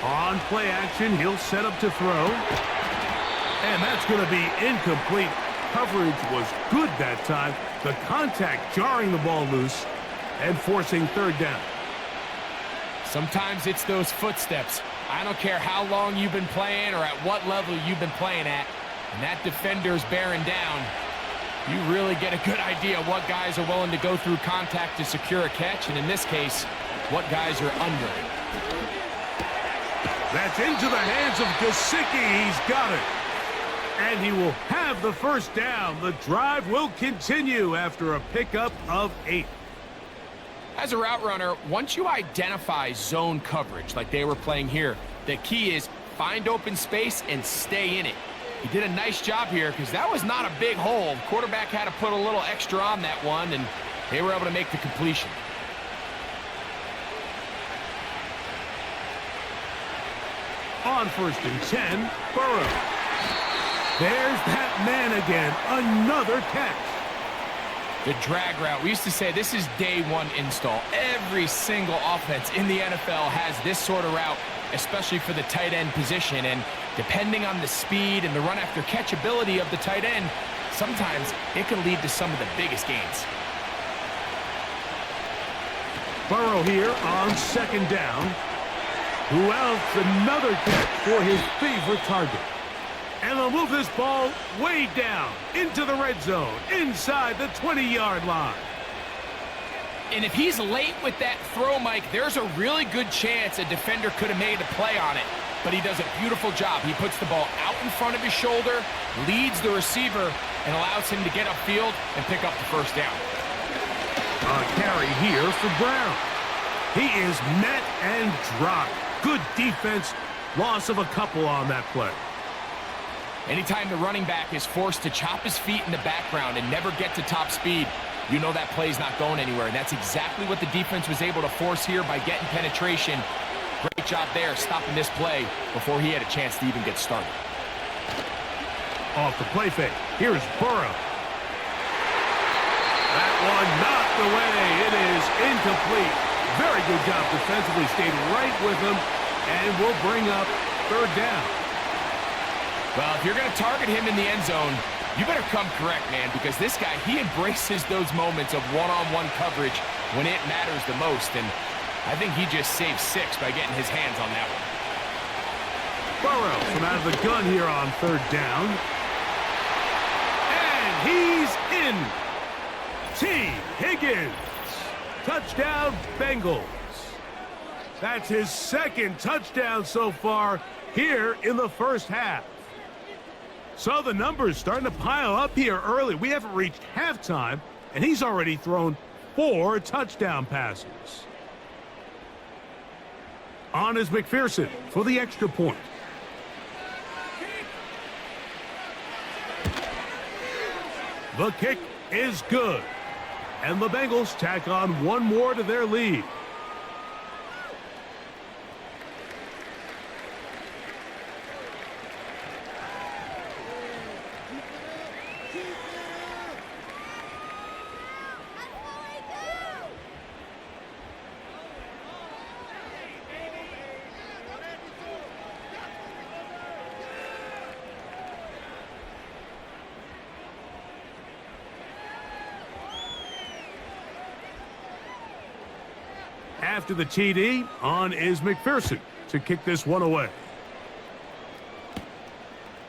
On play action, he'll set up to throw. And that's going to be incomplete. Coverage was good that time. The contact jarring the ball loose and forcing 3rd down. Sometimes it's those footsteps. I don't care how long you've been playing or at what level you've been playing at. And that defender's bearing down. You really get a good idea of what guys are willing to go through contact to secure a catch. And in this case, what guys are under. That's into the hands of Gesicki. He's got it. And he will have the 1st down. The drive will continue after a pickup of 8. As a route runner, once you identify zone coverage like they were playing here, the key is find open space and stay in it. He did a nice job here because that was not a big hole. The quarterback had to put a little extra on that one, and they were able to make the completion. On 1st and 10, Burrow. There's that man again. Another catch. The drag route. We used to say this is day one install. Every single offense in the NFL has this sort of route, especially for the tight end position. And depending on the speed and the run after catch ability of the tight end, sometimes it can lead to some of the biggest gains. Burrow here on 2nd down. Who else? Another catch for his favorite target. And they'll move this ball way down into the red zone, inside the 20-yard line. And if he's late with that throw, Mike, there's a really good chance a defender could have made a play on it. But he does a beautiful job. He puts the ball out in front of his shoulder, leads the receiver, and allows him to get upfield and pick up the first down. A carry here for Brown. He is met and dropped. Good defense. Loss of a couple on that play. Anytime the running back is forced to chop his feet in the background and never get to top speed, you know that play's not going anywhere. And that's exactly what the defense was able to force here by getting penetration. Great job there, stopping this play before he had a chance to even get started. Off the play fake. Here's Burrow. That one knocked away. It is incomplete. Very good job defensively. Stayed right with him and will bring up third down. Well, if you're going to target him in the end zone, you better come correct, man, because this guy, he embraces those moments of one-on-one coverage when it matters the most, and I think he just saved 6 by getting his hands on that one. Burrow from out of the gun here on third down. And he's in. T. Higgins. Touchdown, Bengals. That's his second touchdown so far here in the first half. So the numbers starting to pile up here early. We haven't reached halftime, and he's already thrown 4 touchdown passes. On is McPherson for the extra point. The kick is good. And the Bengals tack on one more to their lead. After the TD, on is McPherson to kick this one away.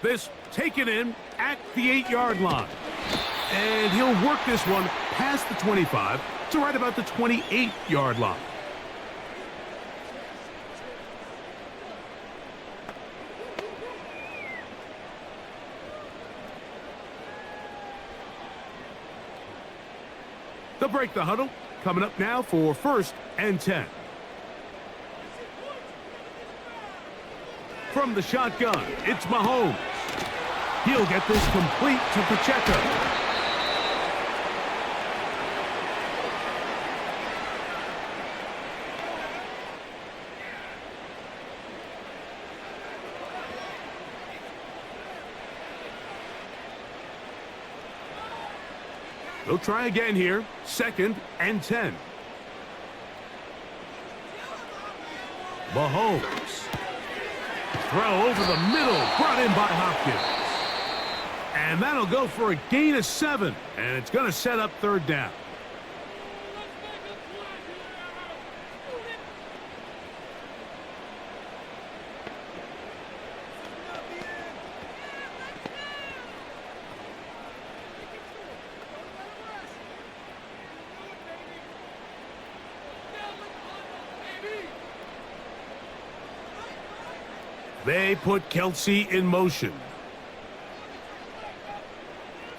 This taken in at the 8-yard line. And he'll work this one past the 25 to right about the 28-yard line. They'll break the huddle. Coming up now for 1st and 10. From the shotgun, it's Mahomes. He'll get this complete to Pacheco. They'll try again here. 2nd and 10. Mahomes. Throw over the middle. Brought in by Hopkins. And that'll go for a gain of 7. And it's going to set up third down. They put Kelsey in motion.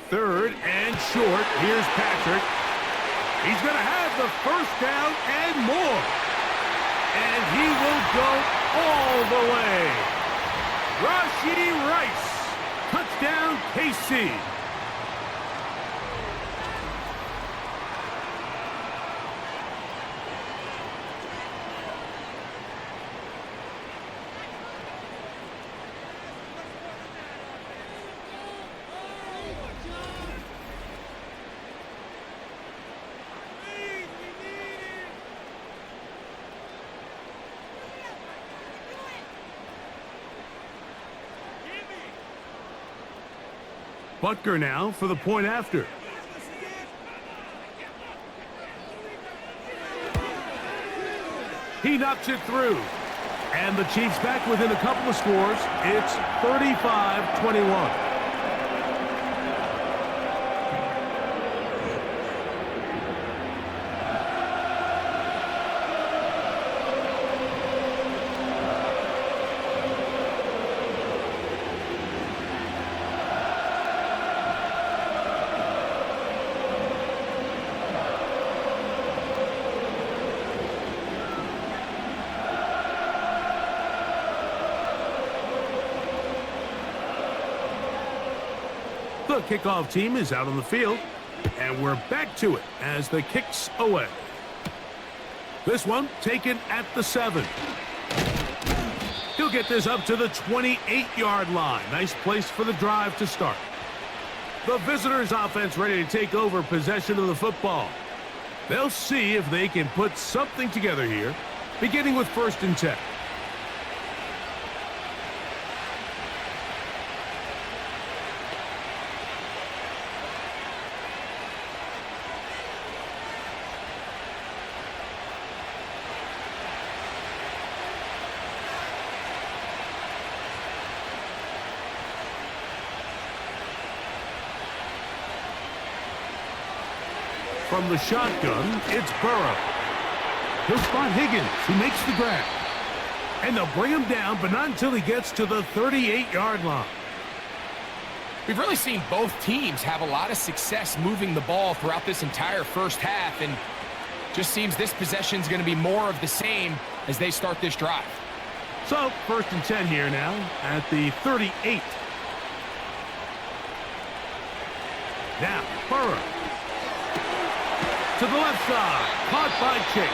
3rd and short. Here's Patrick. He's going to have the first down and more. And he will go all the way. Rashee Rice. Touchdown, KC. Butker now for the point after. He knocks it through. And the Chiefs back within a couple of scores. It's 35-21. The kickoff team is out on the field, and we're back to it as the kick's away. This one taken at the 7. He'll get this up to the 28-yard line. Nice place for the drive to start. The visitors' offense ready to take over possession of the football. They'll see if they can put something together here, beginning with 1st and 10. From the shotgun, it's Burrow. He'll spot Higgins, who makes the grab. And they'll bring him down, but not until he gets to the 38-yard line. We've really seen both teams have a lot of success moving the ball throughout this entire first half, and just seems this possession is going to be more of the same as they start this drive. So, 1st and 10 here now at the 38. Now, Burrow. To the left side, caught by Chase.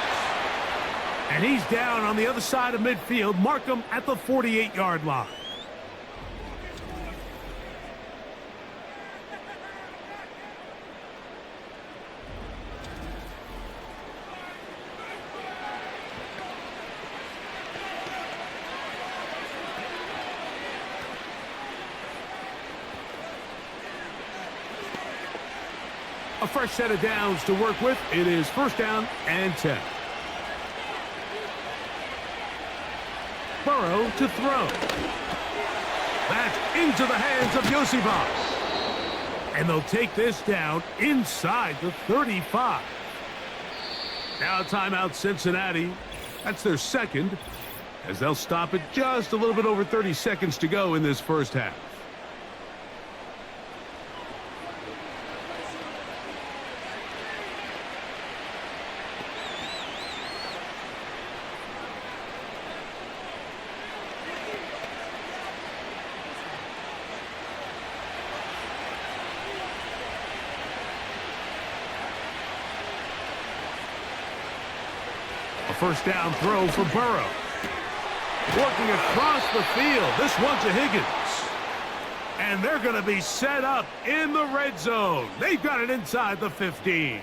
And he's down on the other side of midfield. Mark him at the 48-yard line. A fresh set of downs to work with. It is 1st down and 10. Burrow to throw. That's into the hands of Yosibas. And they'll take this down inside the 35. Now timeout Cincinnati. That's their 2nd, as they'll stop it just a little bit over 30 seconds to go in this first half. A 1st down throw for Burrow. Working across the field. This one's to Higgins. And they're going to be set up in the red zone. They've got it inside the 15.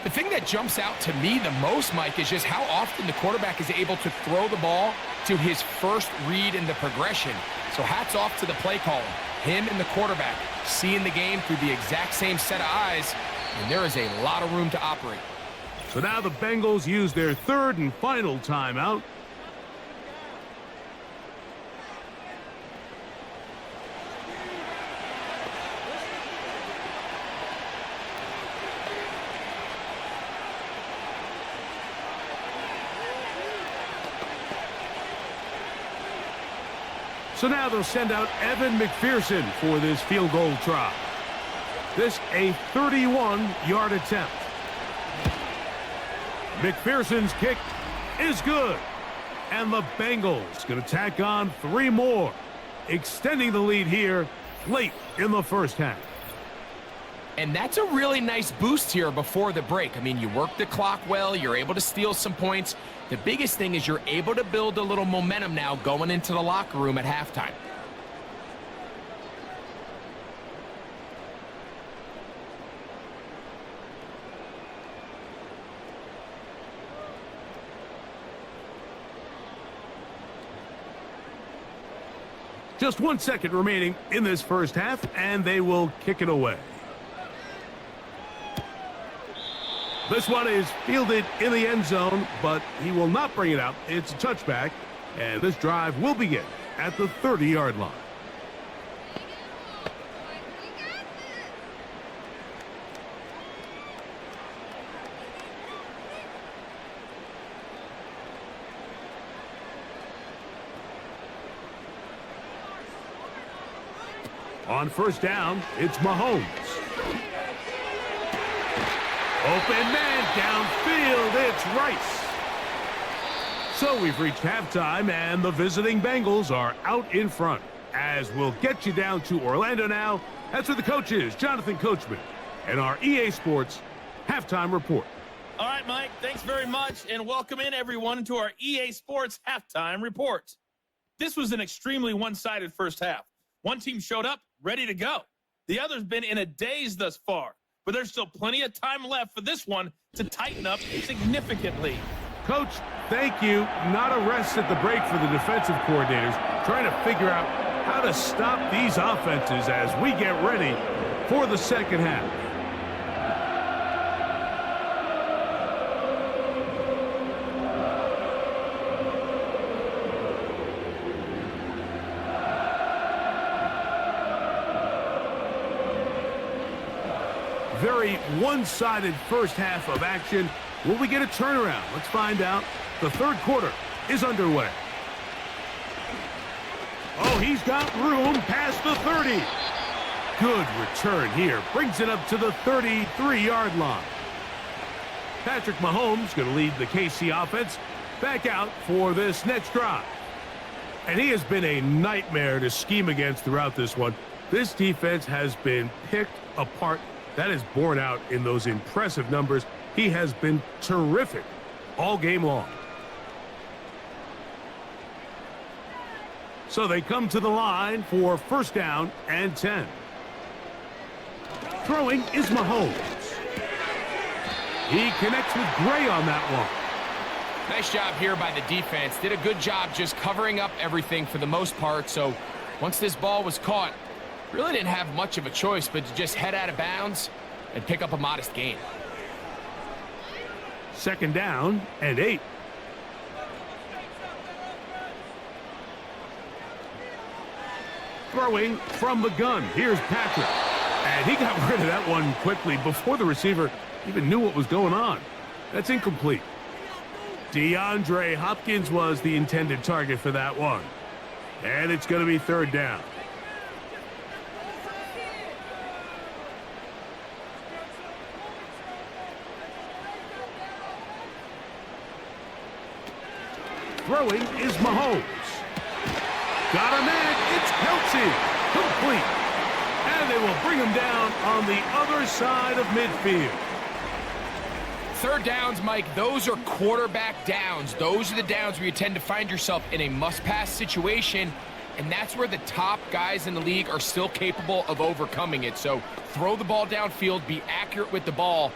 The thing that jumps out to me the most, Mike, is just how often the quarterback is able to throw the ball to his first read in the progression. So hats off to the play caller. Him and the quarterback seeing the game through the exact same set of eyes, and there is a lot of room to operate. So now the Bengals use their 3rd and final timeout. So now they'll send out Evan McPherson for this field goal try. This a 31-yard attempt. McPherson's kick is good. And the Bengals going to tack on 3 more, extending the lead here late in the first half. And that's a really nice boost here before the break. I mean, you work the clock well. You're able to steal some points. The biggest thing is you're able to build a little momentum now going into the locker room at halftime. Just 1 second remaining in this first half, and they will kick it away. This one is fielded in the end zone, but he will not bring it out. It's a touchback, and this drive will begin at the 30-yard line. On first down, it's Mahomes. Open man downfield, it's Rice. So we've reached halftime, and the visiting Bengals are out in front. As we'll get you down to Orlando now, that's where the coach is, Jonathan Coachman, and our EA Sports Halftime Report. All right, Mike, thanks very much, and welcome in, everyone, to our EA Sports Halftime Report. This was an extremely one-sided first half. One team showed up, ready to go. The other's been in a daze thus far, but there's still plenty of time left for this one to tighten up significantly. Coach, thank you. Not a rest at the break for the defensive coordinators, trying to figure out how to stop these offenses as we get ready for the second half. Very one-sided first half of action. Will we get a turnaround? Let's find out. The third quarter is underway. Oh, he's got room past the 30. Good return here. Brings it up to the 33-yard line. Patrick Mahomes going to lead the KC offense back out for this next drive. And he has been a nightmare to scheme against throughout this one. This defense has been picked apart. That is borne out in those impressive numbers. He has been terrific all game long. So they come to the line for first down and 10. Throwing is Mahomes. He connects with Gray on that one. Nice job here by the defense. Did a good job just covering up everything for the most part. So once this ball was caught, really didn't have much of a choice but to just head out of bounds and pick up a modest gain. Second down and 8. Throwing from the gun. Here's Patrick. And he got rid of that one quickly before the receiver even knew what was going on. That's incomplete. DeAndre Hopkins was the intended target for that one. And it's going to be third down. Throwing is Mahomes. Got a man. It's Kelsey. Complete. And they will bring him down on the other side of midfield. Third downs, Mike, those are quarterback downs. Those are the downs where you tend to find yourself in a must-pass situation, and that's where the top guys in the league are still capable of overcoming it. So throw the ball downfield, be accurate with the ball.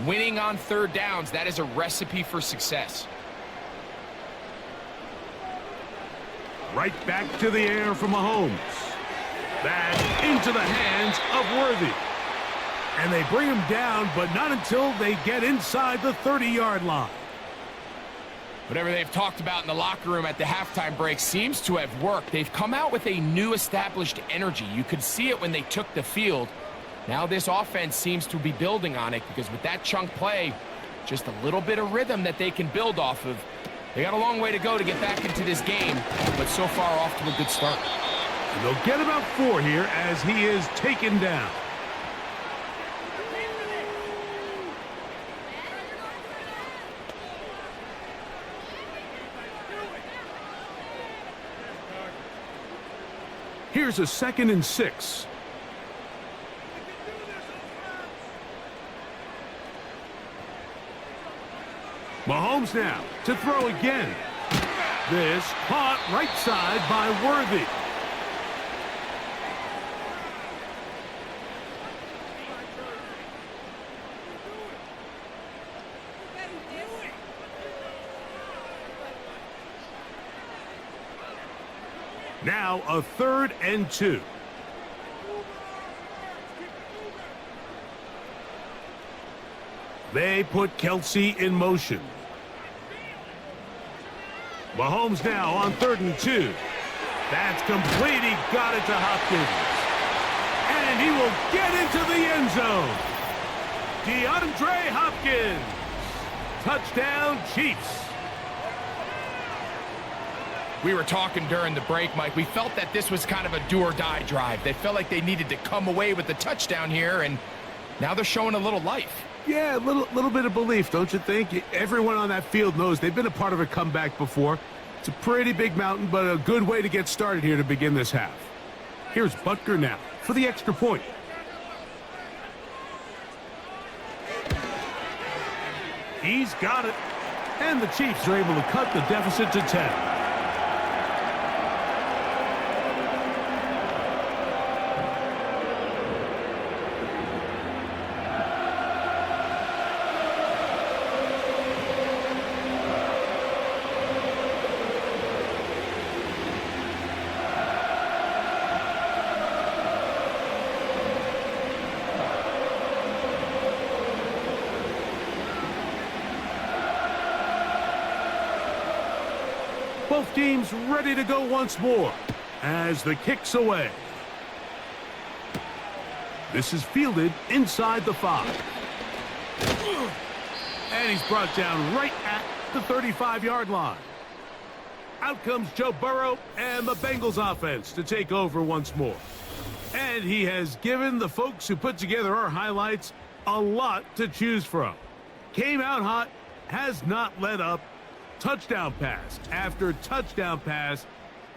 Winning on third downs, that is a recipe for success. Right back to the air for Mahomes. Back into the hands of Worthy. And they bring him down, but not until they get inside the 30-yard line. Whatever they've talked about in the locker room at the halftime break seems to have worked. They've come out with a new established energy. You could see it when they took the field. Now this offense seems to be building on it because with that chunk play, just a little bit of rhythm that they can build off of. They got a long way to go to get back into this game, but so far off to a good start. And they'll get about 4 here as he is taken down. Here's a 2nd and 6. Mahomes now to throw again. This caught right side by Worthy. Now a 3rd and 2. They put Kelsey in motion. Mahomes now on 3rd and 2. That's complete. He got it to Hopkins. And he will get into the end zone. DeAndre Hopkins. Touchdown, Chiefs. We were talking during the break, Mike. We felt that this was kind of a do-or-die drive. They felt like they needed to come away with the touchdown here, and now they're showing a little life. Yeah, a little bit of belief, don't you think? Everyone on that field knows they've been a part of a comeback before. It's a pretty big mountain, but a good way to get started here to begin this half. Here's Butker now for the extra point. He's got it. And the Chiefs are able to cut the deficit to 10. Both teams ready to go once more as the kick's away. This is fielded inside the 5. And he's brought down right at the 35-yard line. Out comes Joe Burrow and the Bengals offense to take over once more. And he has given the folks who put together our highlights a lot to choose from. Came out hot, has not let up. Touchdown pass after touchdown pass.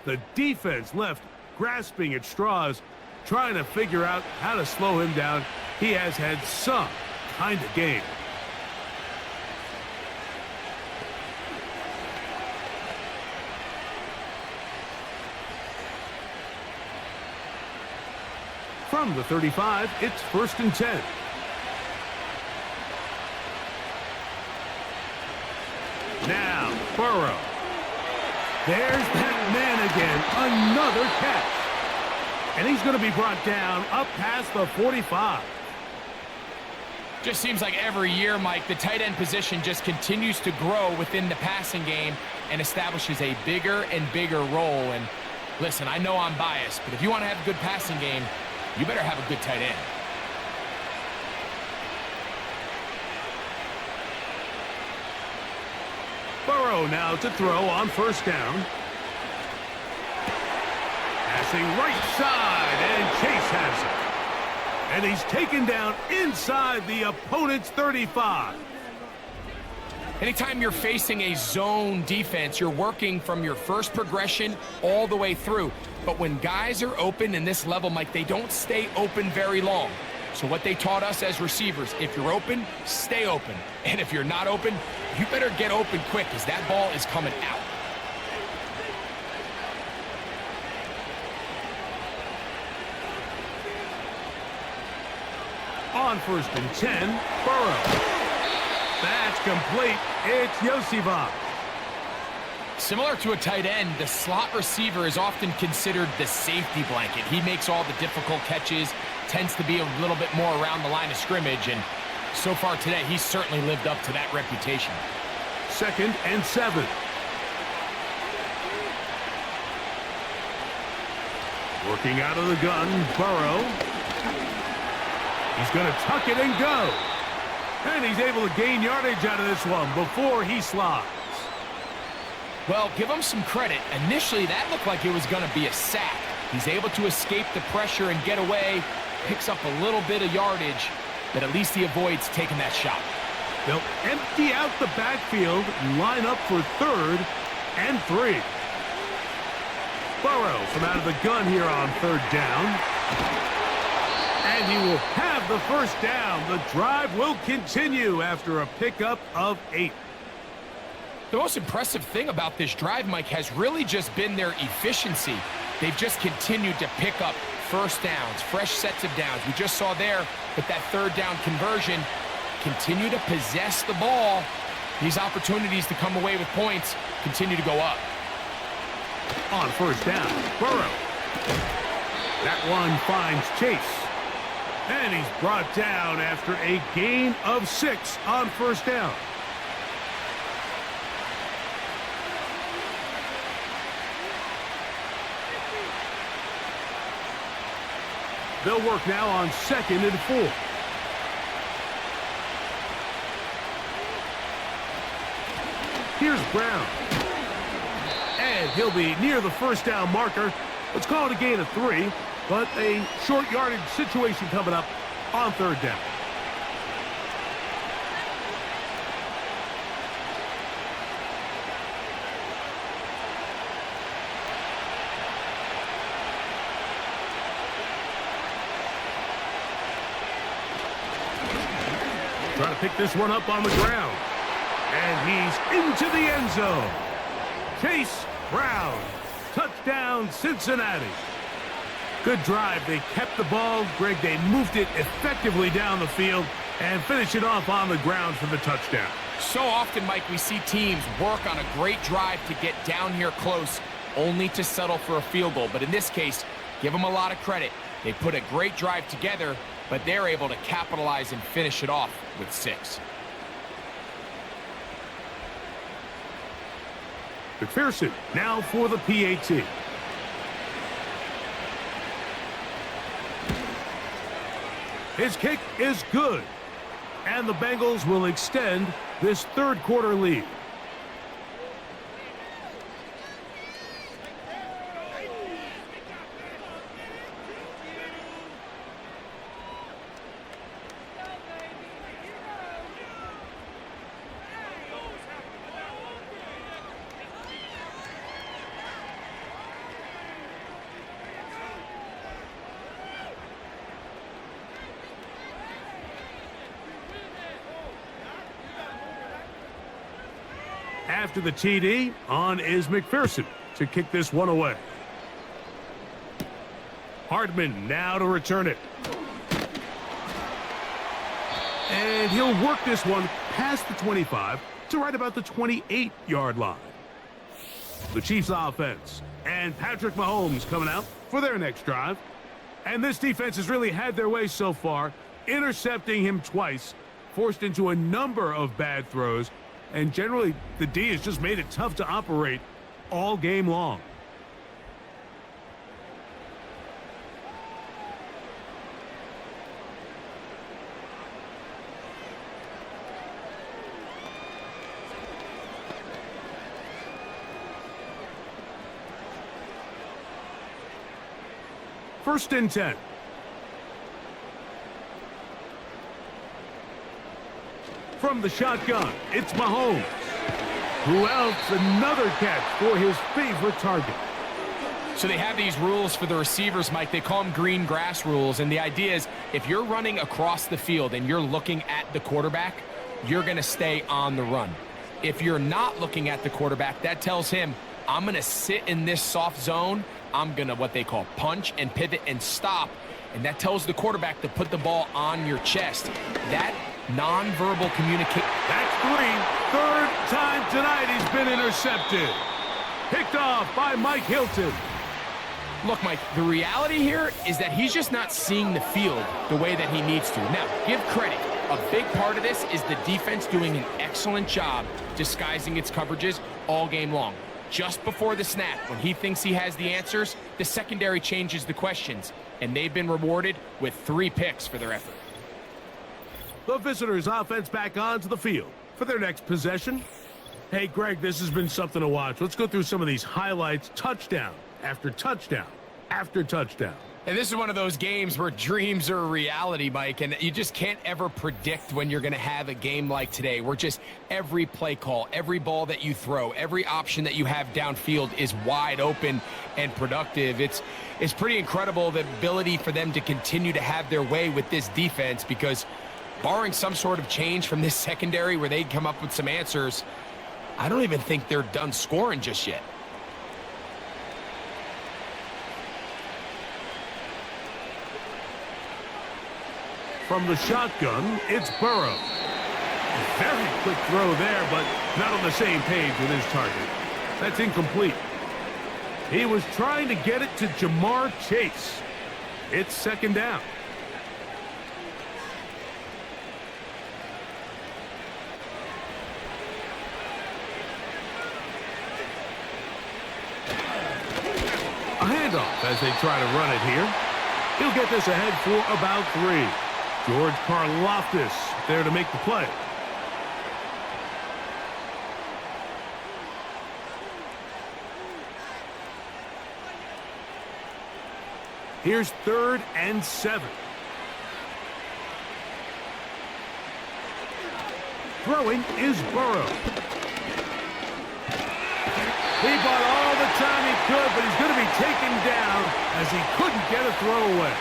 The defense left grasping at straws, trying to figure out how to slow him down. He has had some kind of game. From the 35, it's 1st and 10. Now, Burrow. There's that man again. Another catch. And he's going to be brought down up past the 45. Just seems like every year, Mike, the tight end position just continues to grow within the passing game and establishes a bigger and bigger role. And listen, I know I'm biased, but if you want to have a good passing game, you better have a good tight end. Burrow now to throw on 1st down. Passing right side, and Chase has it. And he's taken down inside the opponent's 35. Anytime you're facing a zone defense, you're working from your first progression all the way through. But when guys are open in this level, Mike, they don't stay open very long. So what they taught us as receivers, if you're open, stay open. And if you're not open, you better get open quick because that ball is coming out. On 1st and 10, Burrow. That's complete. It's Yosivak. Similar to a tight end, the slot receiver is often considered the safety blanket. He makes all the difficult catches, tends to be a little bit more around the line of scrimmage, and so far today, he's certainly lived up to that reputation. 2nd and 7. Working out of the gun, Burrow. He's going to tuck it and go. And he's able to gain yardage out of this one before he slides. Well, give him some credit. Initially, that looked like it was going to be a sack. He's able to escape the pressure and get away, picks up a little bit of yardage, but at least he avoids taking that shot. They'll empty out the backfield and line up for 3rd and 3. Burrow from out of the gun here on 3rd down. And he will have the 1st down. The drive will continue after a pickup of 8. The most impressive thing about this drive, Mike, has really just been their efficiency. They've just continued to pick up 1st downs, fresh sets of downs. We just saw there with that 3rd down conversion, continue to possess the ball. These opportunities to come away with points continue to go up. On 1st down, Burrow. That one finds Chase. And he's brought down after a gain of 6 on first down. They'll work now on 2nd and 4. Here's Brown. And he'll be near the first down marker. Let's call it a gain of 3, but a short yardage situation coming up on 3rd down. Trying to pick this one up on the ground. And he's into the end zone. Chase Brown. Touchdown, Cincinnati. Good drive. They kept the ball. Greg, they moved it effectively down the field and finish it off on the ground for the touchdown. So often, Mike, we see teams work on a great drive to get down here close, only to settle for a field goal. But in this case, give them a lot of credit. They put a great drive together, but they're able to capitalize and finish it off with 6. McPherson now for the PAT. His kick is good. And the Bengals will extend this 3rd quarter lead. After the TD, on is McPherson to kick this one away. Hardman now to return it. And he'll work this one past the 25 to right about the 28-yard line. The Chiefs offense and Patrick Mahomes coming out for their next drive. And this defense has really had their way so far, intercepting him twice, forced into a number of bad throws, and generally the D has just made it tough to operate all game long. First and 10. From the shotgun, it's Mahomes. Who else? Another catch for his favorite target. So they have these rules for the receivers, Mike. They call them green grass rules. And the idea is if you're running across the field and you're looking at the quarterback, you're going to stay on the run. If you're not looking at the quarterback, that tells him, I'm going to sit in this soft zone. I'm going to what they call punch and pivot and stop. And that tells the quarterback to put the ball on your chest. That nonverbal communication. That's 3. 3rd time tonight he's been intercepted. Picked off by Mike Hilton. Look, Mike, the reality here is that he's just not seeing the field the way that he needs to. Now, give credit. A big part of this is the defense doing an excellent job disguising its coverages all game long. Just before the snap, when he thinks he has the answers, the secondary changes the questions, and they've been rewarded with 3 picks for their effort. The visitors' offense back onto the field for their next possession. Hey, Greg, this has been something to watch. Let's go through some of these highlights. Touchdown after touchdown after touchdown. And this is one of those games where dreams are a reality, Mike, and you just can't ever predict when you're going to have a game like today, where just every play call, every ball that you throw, every option that you have downfield is wide open and productive. It's pretty incredible, the ability for them to continue to have their way with this defense, because barring some sort of change from this secondary where they come up with some answers, I don't even think they're done scoring just yet. From the shotgun, it's Burrow. Very quick throw there, but not on the same page with his target. That's incomplete. He was trying to get it to Jamar Chase. It's 2nd down. handoff as they try to run it here. He'll get this ahead for about 3. George Karlaftis there to make the play. Here's 3rd and 7. Throwing is Burrow. He bought all the time he could, but he's going to be taken down as he couldn't get a throw away.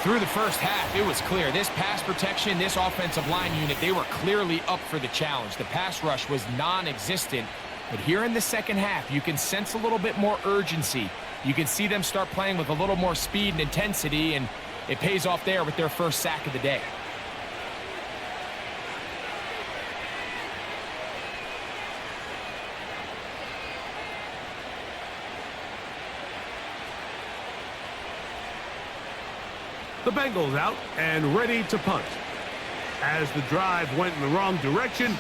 Through the first half, it was clear. This pass protection, this offensive line unit, they were clearly up for the challenge. The pass rush was non-existent. But here in the second half, you can sense a little bit more urgency. You can see them start playing with a little more speed and intensity, and it pays off there with their first sack of the day. The Bengals out and ready to punt. As the drive went in the wrong direction,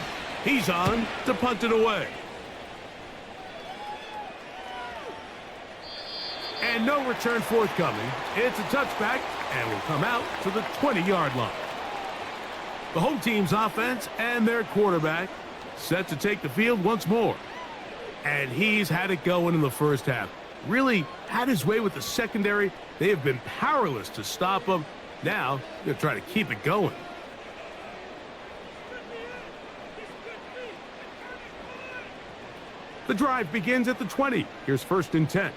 he's on to punt it away. And no return forthcoming. It's a touchback and will come out to the 20-yard line. The home team's offense and their quarterback set to take the field once more. And he's had it going in the first half. Really had his way with the secondary. They have been powerless to stop him. Now, they're trying to keep it going. The drive begins at the 20. Here's 1st and 10.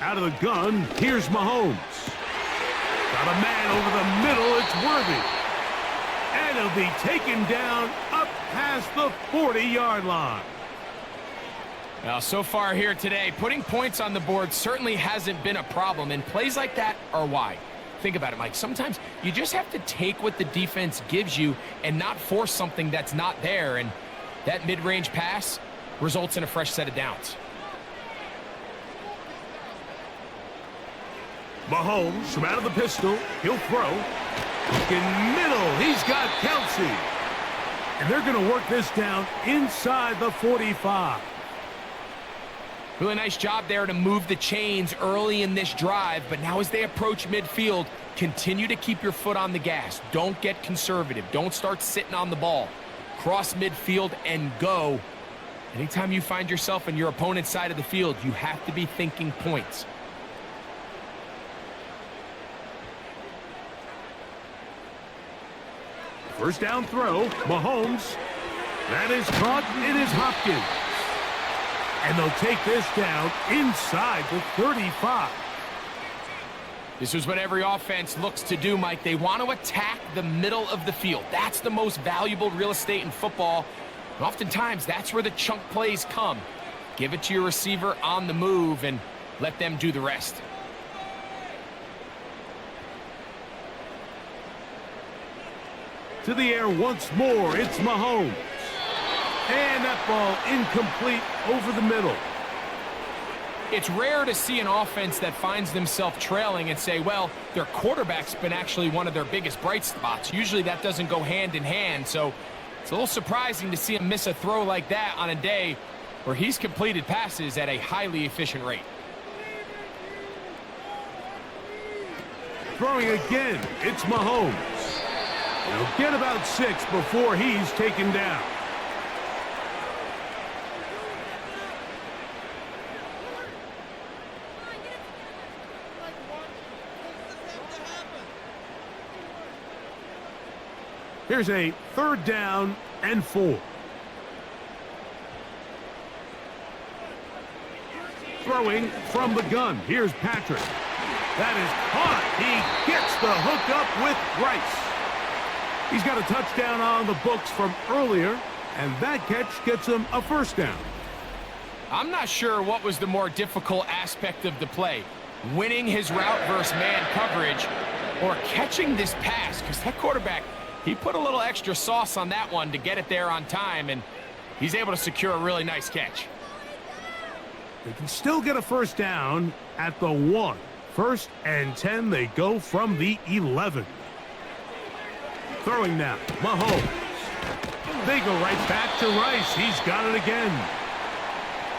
Out of the gun, here's Mahomes. Got a man over the middle, it's Worthy. And he'll be taken down up past the 40-yard line. Well, so far here today, putting points on the board certainly hasn't been a problem, and plays like that are why. Think about it, Mike. Sometimes you just have to take what the defense gives you and not force something that's not there, and that mid-range pass results in a fresh set of downs. Mahomes from out of the pistol. He'll throw. In middle, he's got Kelsey. And they're going to work this down inside the 45. Really nice job there to move the chains early in this drive, but now as they approach midfield, continue to keep your foot on the gas. Don't get conservative. Don't start sitting on the ball. Cross midfield and go. Anytime you find yourself in your opponent's side of the field, you have to be thinking points. First down throw, Mahomes. That is caught. It is Hopkins. And they'll take this down inside the 35. This is what every offense looks to do, Mike. They want to attack the middle of the field. That's the most valuable real estate in football. And oftentimes, that's where the chunk plays come. Give it to your receiver on the move and let them do the rest. To the air once more, it's Mahomes. And that ball incomplete over the middle. It's rare to see an offense that finds themselves trailing and say, well, their quarterback's been actually one of their biggest bright spots. Usually that doesn't go hand in hand, so it's a little surprising to see him miss a throw like that on a day where he's completed passes at a highly efficient rate. Throwing again, it's Mahomes. He'll get about 6 before he's taken down. Here's a 3rd down and 4. Throwing from the gun. Here's Patrick. That is caught. He gets the hook up with Rice. He's got a touchdown on the books from earlier, and that catch gets him a 1st down. I'm not sure what was the more difficult aspect of the play, winning his route versus man coverage or catching this pass, because that quarterback, he put a little extra sauce on that one to get it there on time, and he's able to secure a really nice catch. They can still get a 1st down at the 1. 1st and 10, they go from the 11. Throwing now, Mahomes. They go right back to Rice. He's got it again.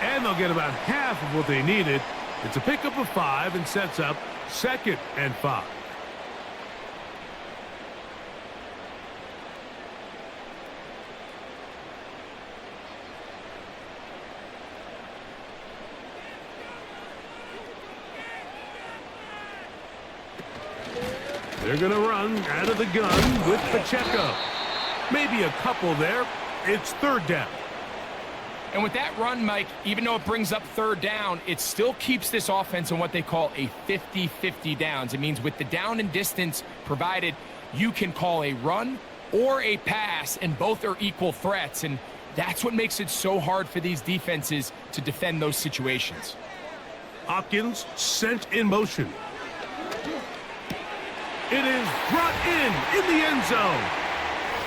And they'll get about half of what they needed. It's a pickup of 5 and sets up 2nd and 5. They're going to run out of the gun with Pacheco. Maybe a couple there. It's 3rd down. And with that run, Mike, even though it brings up 3rd down, it still keeps this offense in what they call a 50-50 downs. It means with the down and distance provided, you can call a run or a pass, and both are equal threats. And that's what makes it so hard for these defenses to defend those situations. Hopkins sent in motion. It is brought in the end zone.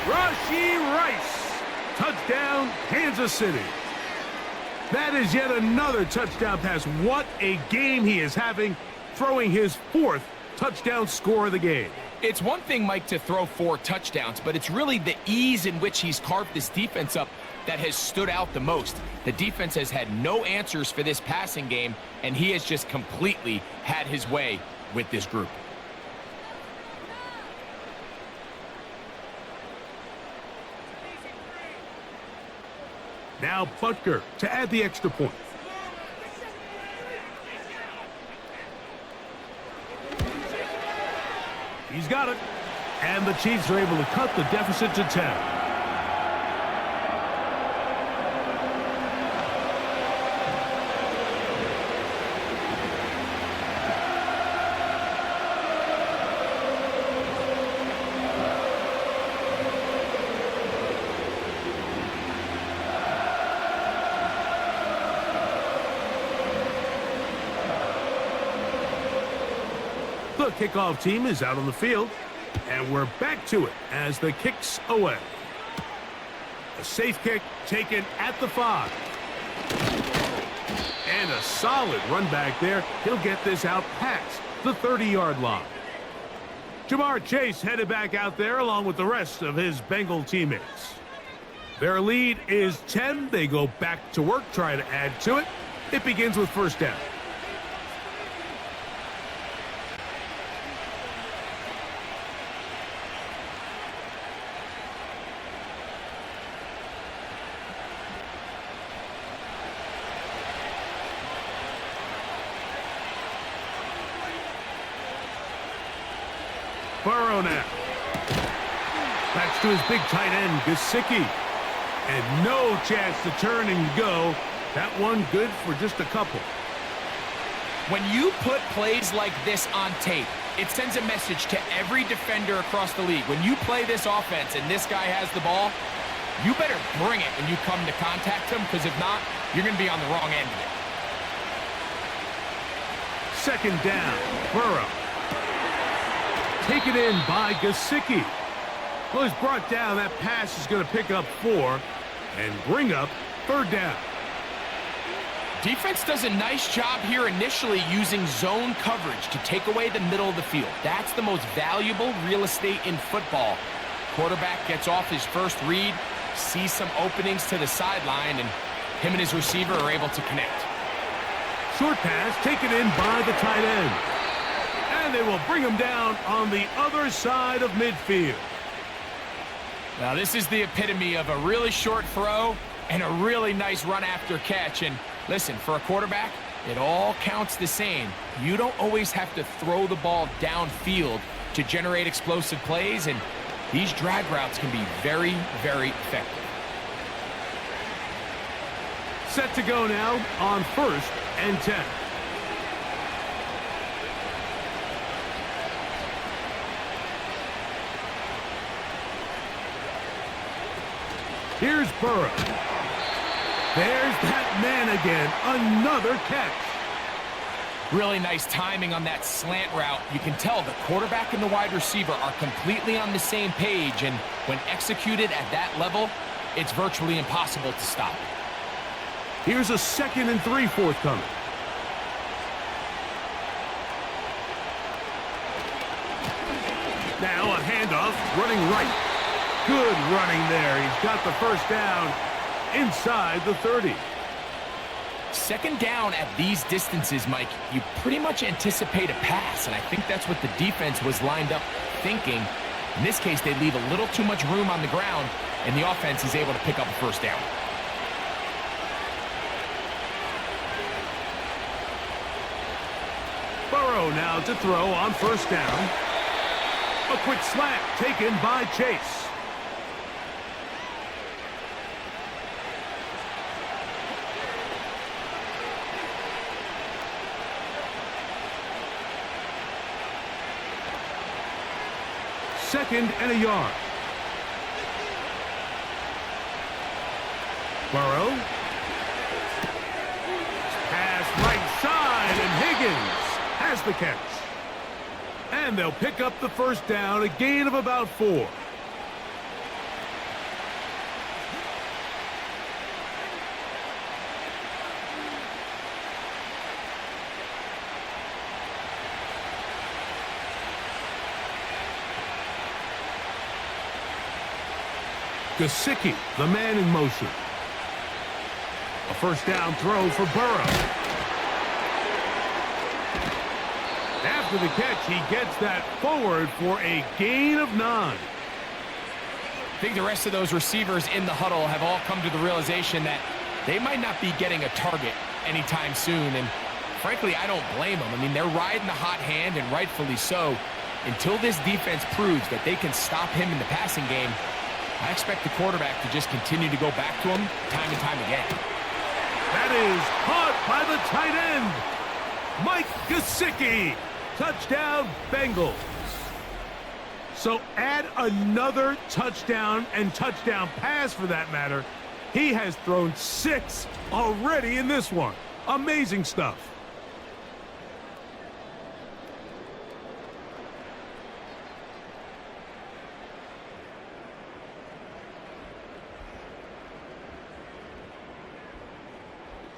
Rashee Rice. Touchdown, Kansas City. That is yet another touchdown pass. What a game he is having, throwing his 4th touchdown score of the game. It's one thing, Mike, to throw 4 touchdowns, but it's really the ease in which he's carved this defense up that has stood out the most. The defense has had no answers for this passing game, and he has just completely had his way with this group. Now Butker to add the extra point. He's got it. And the Chiefs are able to cut the deficit to 10. The kickoff team is out on the field, and we're back to it as the kick's away. A safe kick taken at the 5. And a solid run back there. He'll get this out past the 30-yard line. Jamar Chase headed back out there along with the rest of his Bengal teammates. Their lead is 10. They go back to work, try to add to it. It begins with 1st down. Burrow now. That's to his big tight end, Gesicki. And no chance to turn and go. That one good for just a couple. When you put plays like this on tape, it sends a message to every defender across the league. When you play this offense and this guy has the ball, you better bring it when you come to contact him, because if not, you're going to be on the wrong end of it. 2nd down, Burrow. Taken in by Gesicki. Well, he's brought down. That pass is going to pick up 4 and bring up 3rd down. Defense does a nice job here initially using zone coverage to take away the middle of the field. That's the most valuable real estate in football. Quarterback gets off his first read, sees some openings to the sideline, and him and his receiver are able to connect. Short pass taken in by the tight end. And they will bring him down on the other side of midfield. Now, this is the epitome of a really short throw and a really nice run after catch. And listen, for a quarterback, it all counts the same. You don't always have to throw the ball downfield to generate explosive plays, and these drag routes can be very, very effective. Set to go now on 1st and 10. Here's Burrow. There's that man again. Another catch. Really nice timing on that slant route. You can tell the quarterback and the wide receiver are completely on the same page, and when executed at that level, it's virtually impossible to stop. Here's a 2nd and 3 forthcoming. Now a handoff running right. Good running there. He's got the first down inside the 30. Second down at these distances, Mike, you pretty much anticipate a pass, and I think that's what the defense was lined up thinking. In this case, they leave a little too much room on the ground, and the offense is able to pick up a first down. Burrow now to throw on first down. A quick slant taken by Chase. Second and a yard. Burrow. Pass right side, and Higgins has the catch. And they'll pick up the first down, a gain of about 4. Gesicki, the man in motion. A first down throw for Burrow. After the catch, he gets that forward for a gain of 9. I think the rest of those receivers in the huddle have all come to the realization that they might not be getting a target anytime soon. And frankly, I don't blame them. I mean, they're riding the hot hand, and rightfully so. Until this defense proves that they can stop him in the passing game, I expect the quarterback to just continue to go back to him time and time again. That is caught by the tight end, Mike Gesicki. Touchdown, Bengals. So add another touchdown and touchdown pass for that matter. He has thrown 6 already in this one. Amazing stuff.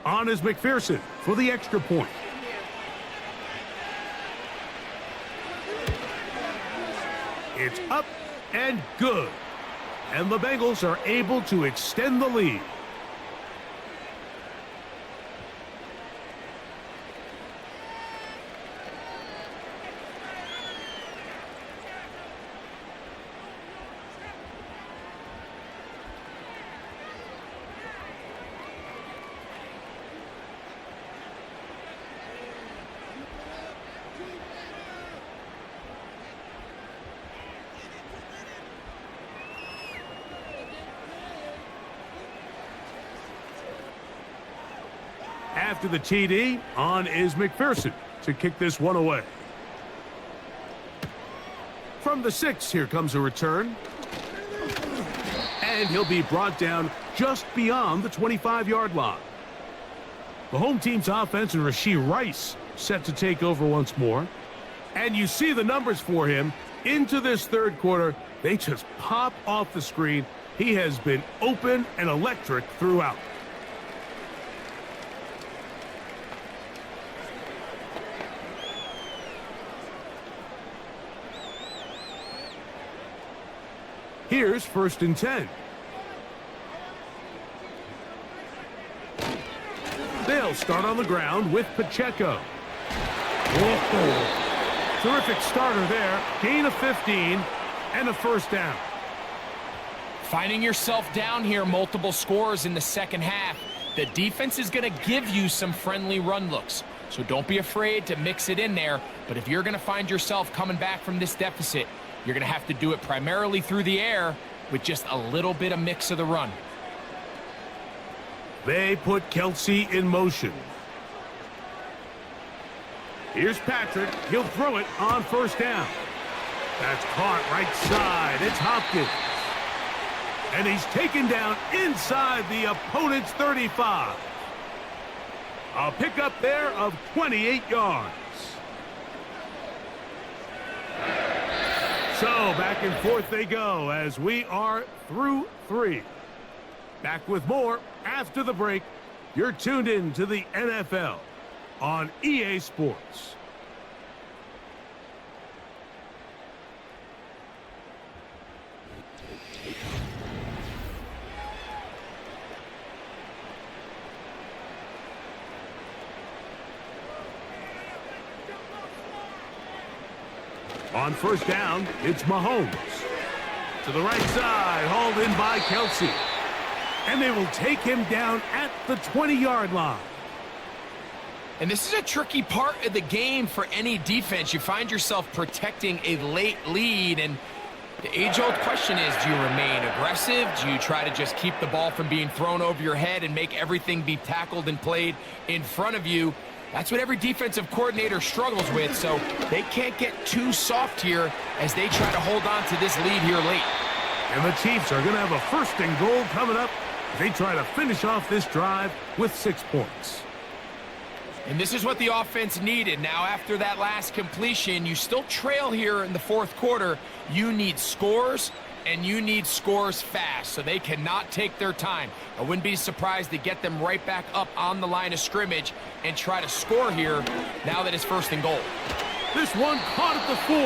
On is McPherson for the extra point. It's up and good. And the Bengals are able to extend the lead. After the TD, on is McPherson to kick this one away. From the 6, here comes a return. And he'll be brought down just beyond the 25-yard line. The home team's offense and Rashee Rice set to take over once more. And you see the numbers for him into this third quarter. They just pop off the screen. He has been open and electric throughout. Here's 1st and 10. They'll start on the ground with Pacheco. Whoa. Terrific starter there. Gain of 15 and a first down. Finding yourself down here, multiple scores in the second half. The defense is going to give you some friendly run looks. So don't be afraid to mix it in there. But if you're going to find yourself coming back from this deficit, you're going to have to do it primarily through the air with just a little bit of mix of the run. They put Kelsey in motion. Here's Patrick. He'll throw it on first down. That's caught right side. It's Hopkins. And he's taken down inside the opponent's 35. A pickup there of 28 yards. So back and forth they go as we are through 3. Back with more after the break. You're tuned in to the NFL on EA Sports. On first down, it's Mahomes. To the right side, hauled in by Kelsey. And they will take him down at the 20-yard line. And this is a tricky part of the game for any defense. You find yourself protecting a late lead, and the age-old question is, do you remain aggressive? Do you try to just keep the ball from being thrown over your head and make everything be tackled and played in front of you? That's what every defensive coordinator struggles with, so they can't get too soft here as they try to hold on to this lead here late. And the Chiefs are going to have a first and goal coming up as they try to finish off this drive with 6 points. And this is what the offense needed. Now, after that last completion, you still trail here in the fourth quarter. You need scores, and you need scores fast, so they cannot take their time. I wouldn't be surprised to get them right back up on the line of scrimmage and try to score here now that it's first and goal. This one caught at the 4.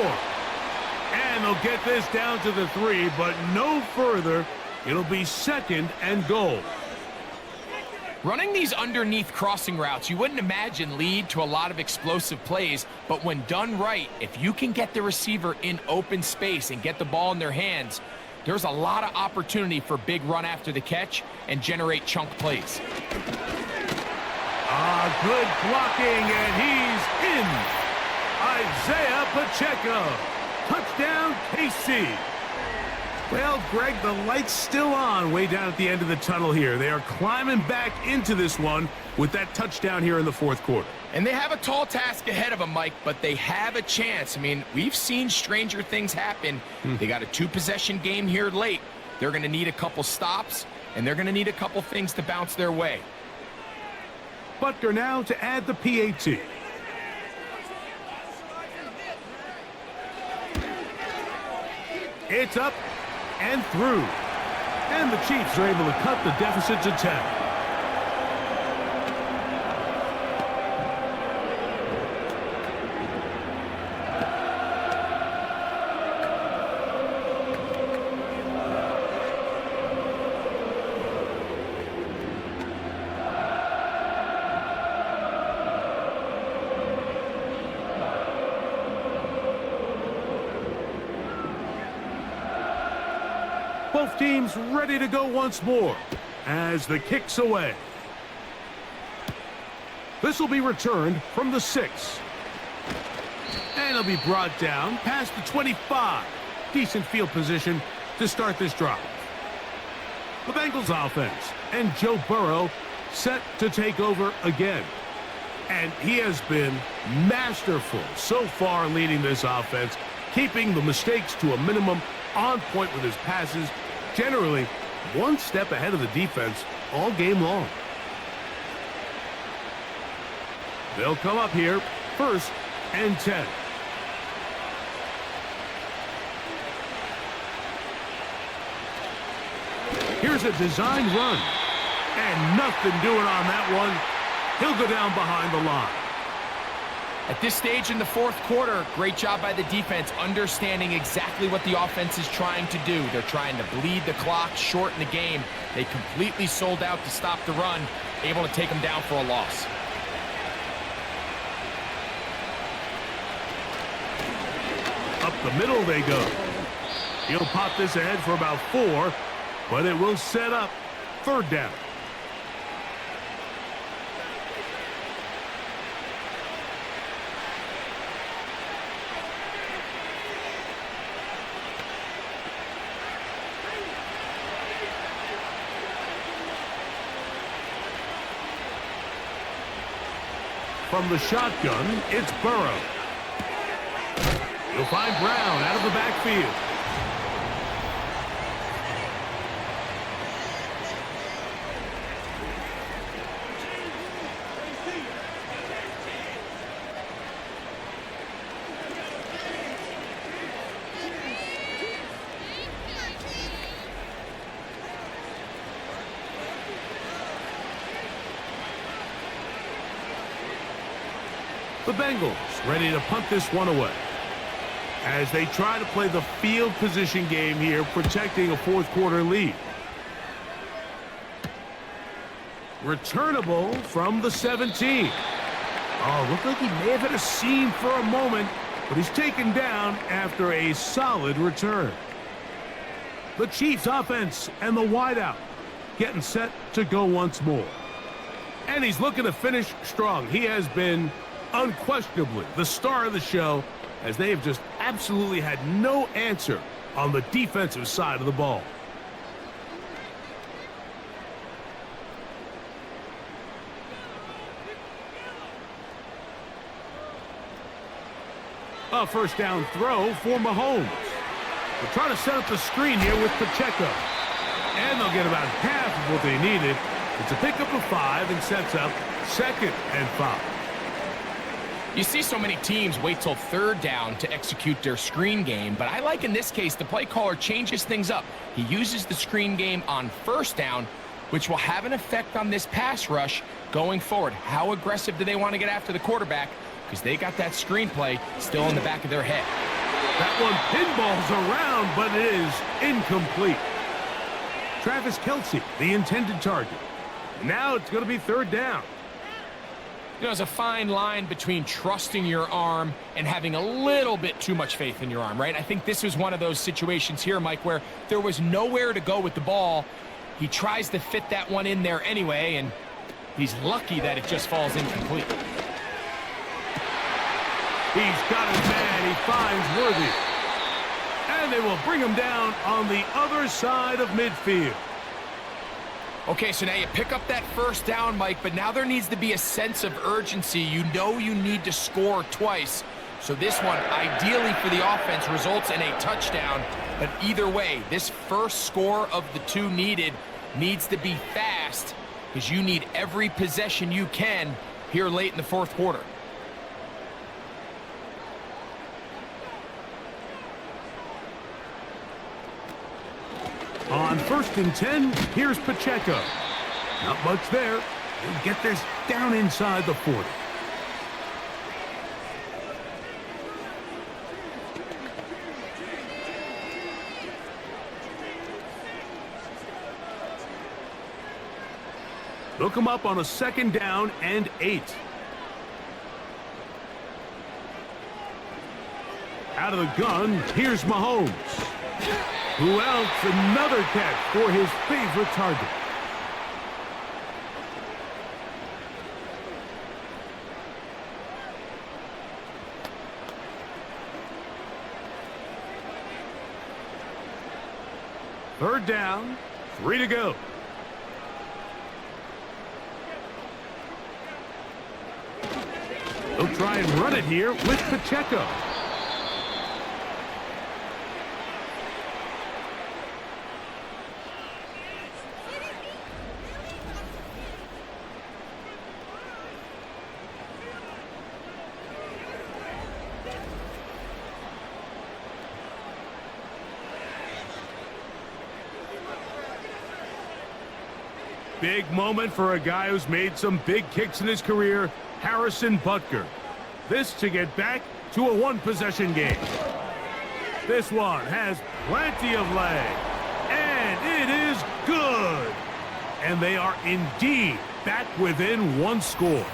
And they'll get this down to the 3, but no further. It'll be second and goal. Running these underneath crossing routes, you wouldn't imagine lead to a lot of explosive plays, but when done right, if you can get the receiver in open space and get the ball in their hands, there's a lot of opportunity for big run after the catch and generate chunk plays. Good blocking, and he's in. Isaiah Pacheco. Touchdown, KC. Well, Greg, the light's still on way down at the end of the tunnel here. They are climbing back into this one with that touchdown here in the fourth quarter. And they have a tall task ahead of them, Mike, but they have a chance. I mean, we've seen stranger things happen. They got a 2-possession game here late. They're going to need a couple stops, and they're going to need a couple things to bounce their way. Butker now to add the PAT. It's up and through. And the Chiefs are able to cut the deficit to 10. Both teams ready to go once more as the kick's away. This will be returned from the 6. And it'll be brought down past the 25. Decent field position to start this drive. The Bengals offense and Joe Burrow set to take over again. And he has been masterful so far leading this offense, keeping the mistakes to a minimum, on point with his passes, generally one step ahead of the defense all game long. They'll come up here, first and 10. Here's a design run, and nothing doing on that one. He'll go down behind the line. At this stage in the fourth quarter, great job by the defense, understanding exactly what the offense is trying to do. They're trying to bleed the clock, shorten the game. They completely sold out to stop the run, able to take them down for a loss. Up the middle they go. He'll pop this ahead for about 4, but it will set up third down. From the shotgun, it's Burrow. You'll find Brown out of the backfield. The Bengals ready to punt this one away as they try to play the field position game here, protecting a fourth quarter lead. Returnable from the 17. Oh, looked like he may have hit a seam for a moment. but he's taken down after a solid return. The Chiefs offense and the wideout getting set to go once more. And he's looking to finish strong. He has been unquestionably the star of the show, as they have just absolutely had no answer on the defensive side of the ball. A first down throw for Mahomes. They're trying to set up the screen here with Pacheco. And they'll get about half of what they needed. It's a pickup of 5 and sets up 2nd and 5. You see so many teams wait till 3rd down to execute their screen game, but I like in this case the play caller changes things up. He uses the screen game on 1st down, which will have an effect on this pass rush going forward. How aggressive do they want to get after the quarterback? Because they got that screenplay still in the back of their head. That one pinballs around, but it is incomplete. Travis Kelce, the intended target. Now it's going to be 3rd down. You know, there's a fine line between trusting your arm and having a little bit too much faith in your arm, right? I think this was one of those situations here, Mike, where there was nowhere to go with the ball. He tries to fit that one in there anyway, and he's lucky that it just falls incomplete. He's got his man. He finds Worthy. And they will bring him down on the other side of midfield. Okay, so now you pick up that 1st down, Mike, but now there needs to be a sense of urgency. You know you need to score twice. So this one, ideally for the offense, results in a touchdown. But either way, this first score of the 2 needed needs to be fast, because you need every possession you can here late in the 4th quarter. On 1st and 10, here's Pacheco. Not much there. He'll get this down inside the 40. Look him up on a 2nd down and 8. Out of the gun, here's Mahomes. Who else? Another catch for his favorite target. Third down, 3 to go. They'll try and run it here with Pacheco. Big moment for a guy who's made some big kicks in his career, Harrison Butker. This to get back to a 1-possession game. This one has plenty of leg, and it is good. And they are indeed back within 1 score.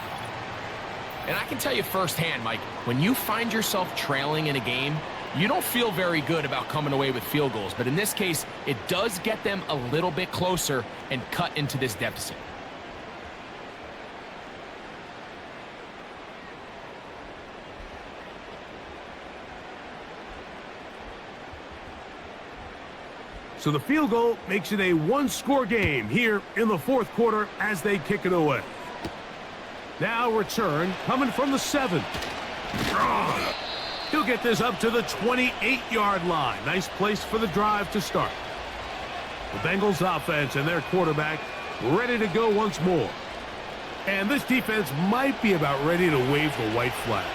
And I can tell you firsthand, Mike, when you find yourself trailing in a game, you don't feel very good about coming away with field goals. But in this case, it does get them a little bit closer and cut into this deficit. So the field goal makes it a 1-score game here in the 4th quarter as they kick it away. Now return coming from the 7. He'll get this up to the 28-yard line. Nice place for the drive to start. The Bengals offense and their quarterback ready to go once more. And this defense might be about ready to wave the white flag.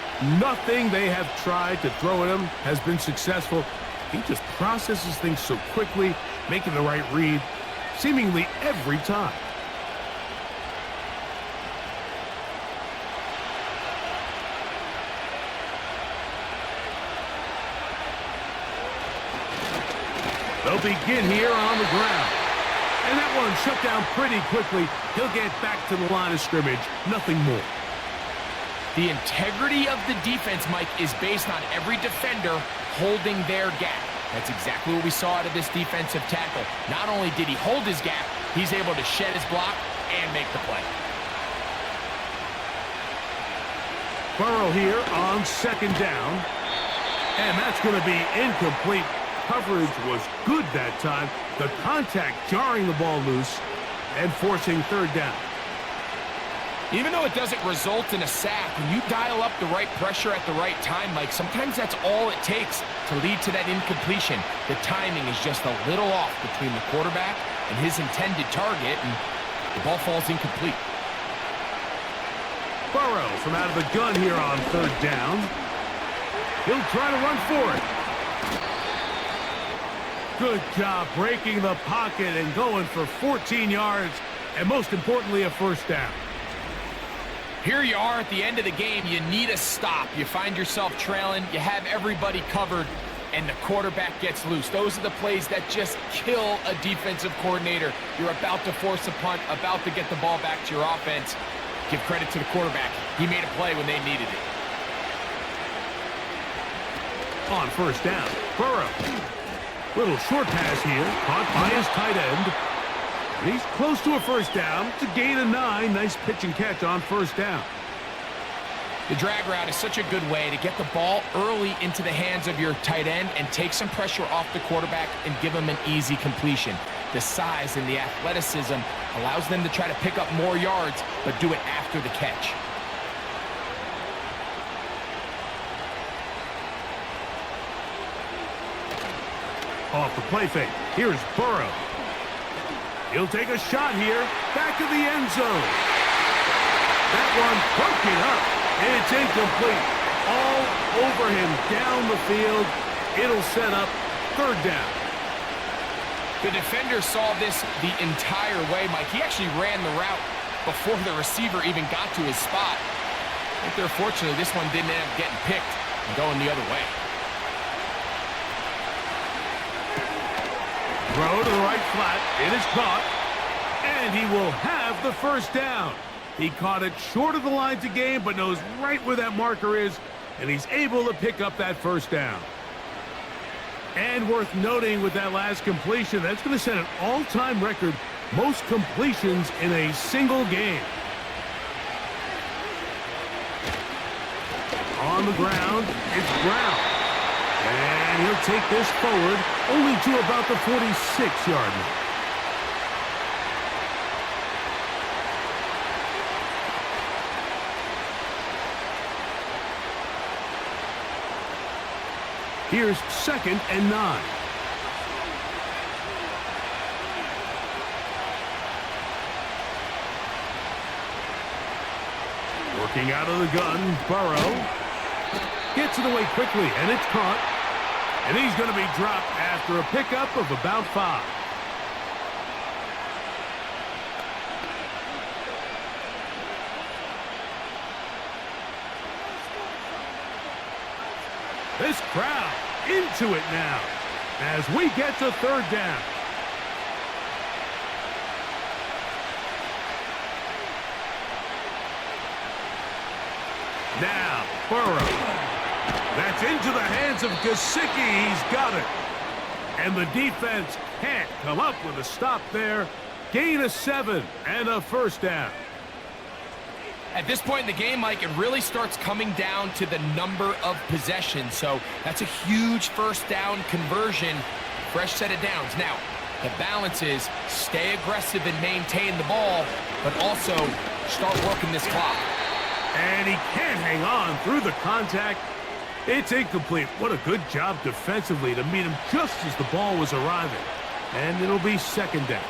Nothing they have tried to throw at him has been successful. He just processes things so quickly, making the right read, seemingly every time. They'll begin here on the ground. And that one shut down pretty quickly. He'll get back to the line of scrimmage. Nothing more. The integrity of the defense, Mike, is based on every defender holding their gap. That's exactly what we saw out of this defensive tackle. Not only did he hold his gap, he's able to shed his block and make the play. Burrow here on second down. And that's going to be incomplete. Coverage was good that time. The contact jarring the ball loose and forcing third down. Even though it doesn't result in a sack, when you dial up the right pressure at the right time, Mike, sometimes that's all it takes to lead to that incompletion. The timing is just a little off between the quarterback and his intended target, and the ball falls incomplete. Burrow from out of the gun here on third down. He'll try to run for it. Good job breaking the pocket and going for 14 yards, and most importantly, a first down. Here you are at the end of the game. You need a stop. You find yourself trailing. You have everybody covered, and the quarterback gets loose. Those are the plays that just kill a defensive coordinator. You're about to force a punt, about to get the ball back to your offense. Give credit to the quarterback. He made a play when they needed it. On first down, Burrow. Little short pass here, caught by his tight end. He's close to a first down. It's a gain of 9. Nice pitch and catch on first down. The drag route is such a good way to get the ball early into the hands of your tight end and take some pressure off the quarterback and give him an easy completion. The size and the athleticism allows them to try to pick up more yards, but do it after the catch. Off the play fake. Here's Burrow. He'll take a shot here. Back to the end zone. That one broken up. And it's incomplete. All over him down the field. It'll set up third down. The defender saw this the entire way, Mike. He actually ran the route before the receiver even got to his spot. I think they're fortunate this one didn't end up getting picked and going the other way. Throw to the right flat. It is caught. And he will have the first down. He caught it short of the lines of game, but knows right where that marker is, and he's able to pick up that first down. And worth noting with that last completion, that's going to set an all-time record, most completions in a single game. On the ground, it's Brown. And he'll take this forward only to about the 46-yard line. Here's 2nd and 9. Working out of the gun, Burrow gets it away quickly, and it's caught. And he's going to be dropped after a pickup of about 5. This crowd into it now as we get to third down. Now, Burrow. That's into the hands of Gesicki. He's got it. And the defense can't come up with a stop there. Gain of 7 and a first down. At this point in the game, Mike, it really starts coming down to the number of possessions. So that's a huge first down conversion. Fresh set of downs. Now, the balance is stay aggressive and maintain the ball, but also start working this clock. And he can't hang on through the contact. It's incomplete. What a good job defensively to meet him just as the ball was arriving. And it'll be second down.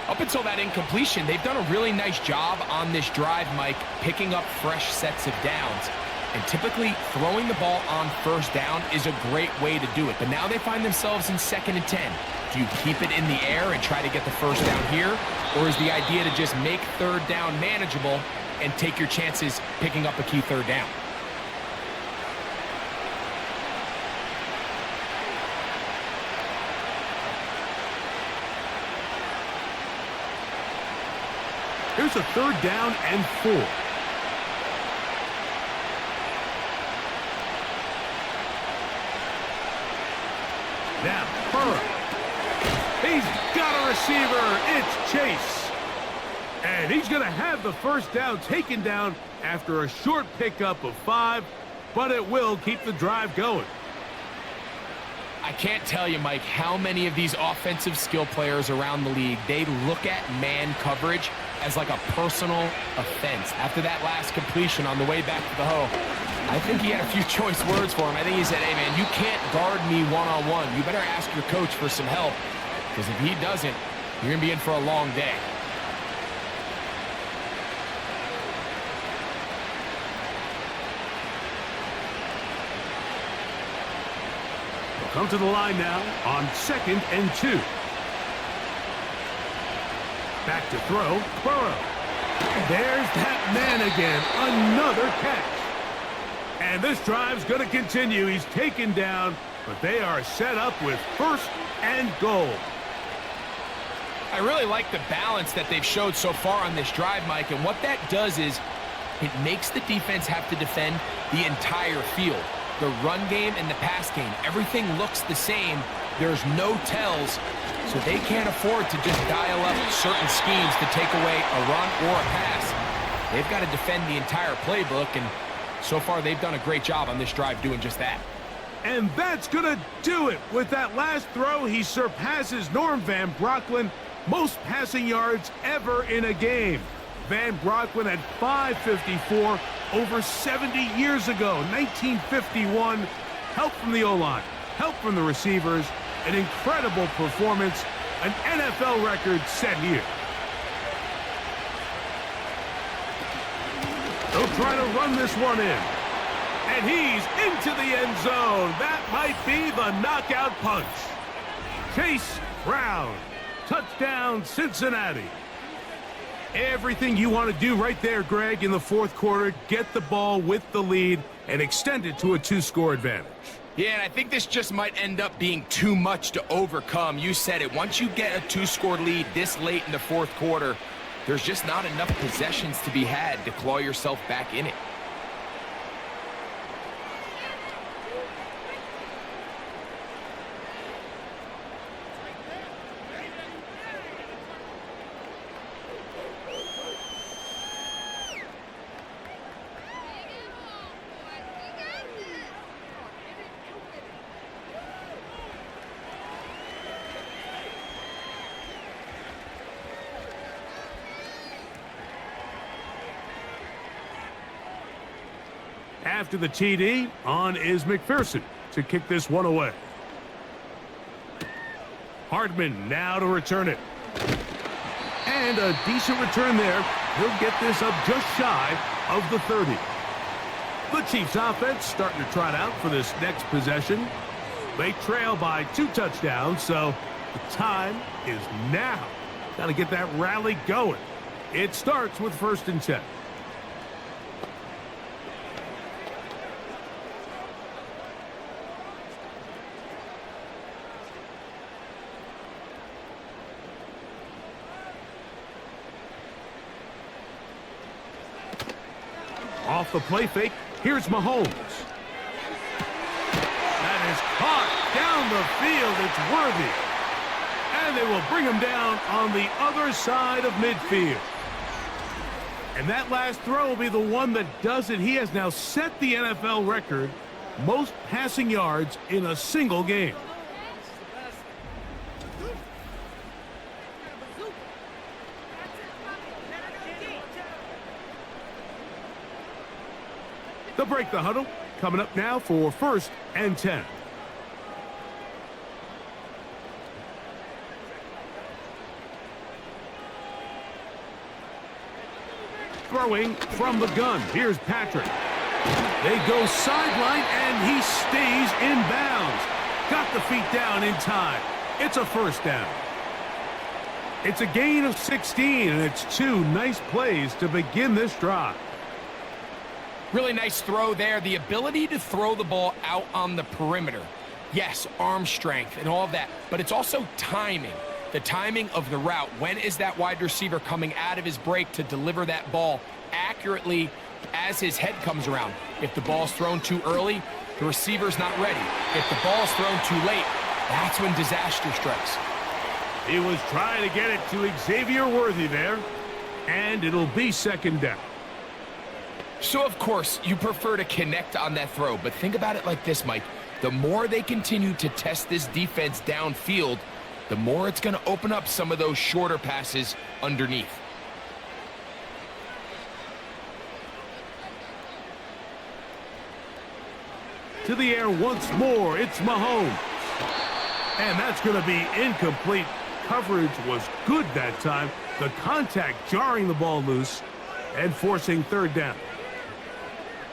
Up until that incompletion, they've done a really nice job on this drive, Mike, picking up fresh sets of downs. And typically, throwing the ball on first down is a great way to do it. But now they find themselves in 2nd and 10. Do you keep it in the air and try to get the first down here? Or is the idea to just make third down manageable and take your chances picking up a key third down? Here's a third down and 4. Now, Burrow. He's got a receiver. It's Chase. And he's going to have the first down taken down after a short pickup of 5, but it will keep the drive going. I can't tell you, Mike, how many of these offensive skill players around the league, they look at man coverage as like a personal offense. After that last completion on the way back to the hole, I think he had a few choice words for him. I think he said, hey, man, you can't guard me one-on-one. You better ask your coach for some help, because if he doesn't, you're going to be in for a long day. Come to the line now on 2nd and 2. Back to throw, Burrow. There's that man again, another catch. And this drive's going to continue. He's taken down, but they are set up with 1st and goal. I really like the balance that they've showed so far on this drive, Mike, and what that does is it makes the defense have to defend the entire field. The run game and the pass game, everything looks the same. There's no tells, so they can't afford to just dial up certain schemes to take away a run or a pass. They've got to defend the entire playbook, and so far they've done a great job on this drive doing just that. And that's going to do it. With that last throw, he surpasses Norm Van Brocklin, most passing yards ever in a game. Van Brocklin had 554 over 70 years ago, 1951. Help from the O-line, help from the receivers, an incredible performance, an NFL record set here. They'll try to run this one in. And he's into the end zone. That might be the knockout punch. Chase Brown, touchdown Cincinnati. Everything you want to do right there, Greg, in the 4th quarter, get the ball with the lead and extend it to a 2-score advantage. Yeah, and I think this just might end up being too much to overcome. You said it. Once you get a 2-score lead this late in the 4th quarter, there's just not enough possessions to be had to claw yourself back in it. After the TD, on is McPherson to kick this one away. Hardman now to return it. And a decent return there. He'll get this up just shy of the 30. The Chiefs offense starting to trot out for this next possession. They trail by 2 touchdowns, so the time is now. Got to get that rally going. It starts with 1st and 10. Off the play fake, here's Mahomes. That is caught down the field. It's worthy. And they will bring him down on the other side of midfield. And that last throw will be the one that does it. He has now set the NFL record, most passing yards in a single game. They'll break the huddle. Coming up now for 1st and 10. Throwing from the gun. Here's Patrick. They go sideline, and he stays in bounds. Got the feet down in time. It's a 1st down. It's a gain of 16, and it's 2 nice plays to begin this drive. Really nice throw there. The ability to throw the ball out on the perimeter. Yes, arm strength and all of that, but it's also timing. The timing of the route. When is that wide receiver coming out of his break to deliver that ball accurately as his head comes around? If the ball's thrown too early, the receiver's not ready. If the ball's thrown too late, that's when disaster strikes. He was trying to get it to Xavier Worthy there, and it'll be second down. So, of course, you prefer to connect on that throw, but think about it like this, Mike. The more they continue to test this defense downfield, the more it's going to open up some of those shorter passes underneath. To the air once more, it's Mahomes. And that's going to be incomplete. Coverage was good that time. The contact jarring the ball loose and forcing third down.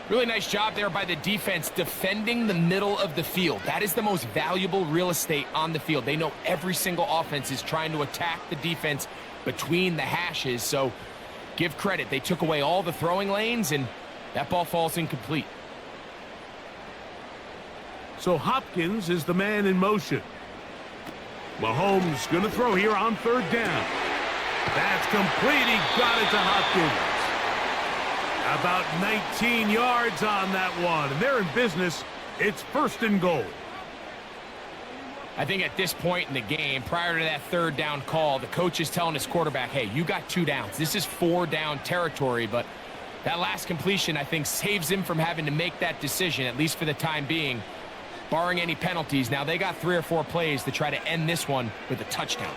Really nice job there by the defense defending the middle of the field. That is the most valuable real estate on the field. They know every single offense is trying to attack the defense between the hashes. So give credit. They took away all the throwing lanes, and that ball falls incomplete. So Hopkins is the man in motion. Mahomes going to throw here on third down. That's complete. He got it to Hopkins. About 19 yards on that one. And they're in business. It's first and goal. I think at this point in the game, prior to that third down call, the coach is telling his quarterback, hey, you got 2 downs. This is 4 down territory. But that last completion, I think, saves him from having to make that decision, at least for the time being. Barring any penalties, now they got 3 or 4 plays to try to end this one with a touchdown.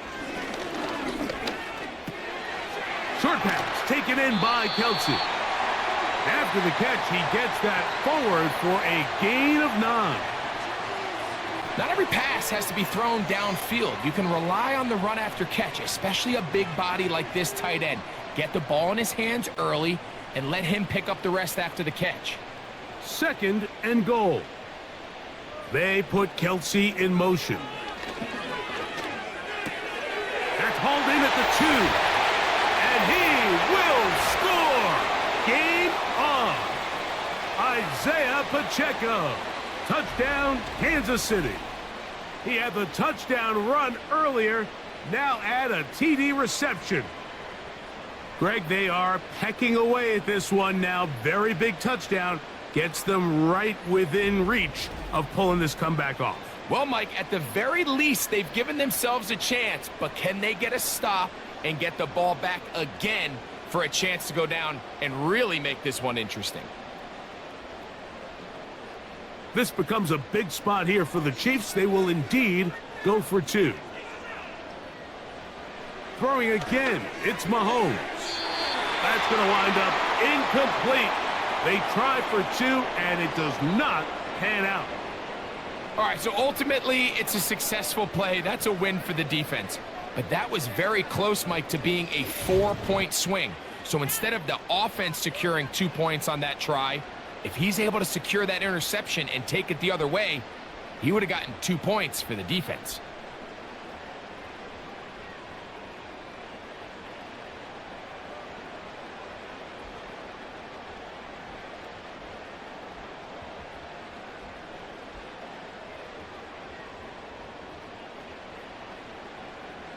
Short pass taken in by Kelsey. After the catch, he gets that forward for a gain of 9. Not every pass has to be thrown downfield. You can rely on the run after catch, especially a big body like this tight end. Get the ball in his hands early and let him pick up the rest after the catch. Second and goal. They put Kelsey in motion. That's hauled in at the 2. And he will score. Game on. Isaiah Pacheco. Touchdown, Kansas City. He had the touchdown run earlier. Now add a TD reception. Greg, they are pecking away at this one now. Very big touchdown. Gets them right within reach of pulling this comeback off. Well, Mike, at the very least, they've given themselves a chance, but can they get a stop and get the ball back again for a chance to go down and really make this one interesting? This becomes a big spot here for the Chiefs. They will indeed go for 2. Throwing again, it's Mahomes. That's going to wind up incomplete. They try for 2, and it does not pan out. All right, so ultimately, it's a successful play. That's a win for the defense. But that was very close, Mike, to being a 4-point swing. So instead of the offense securing 2 points on that try, if he's able to secure that interception and take it the other way, he would have gotten 2 points for the defense.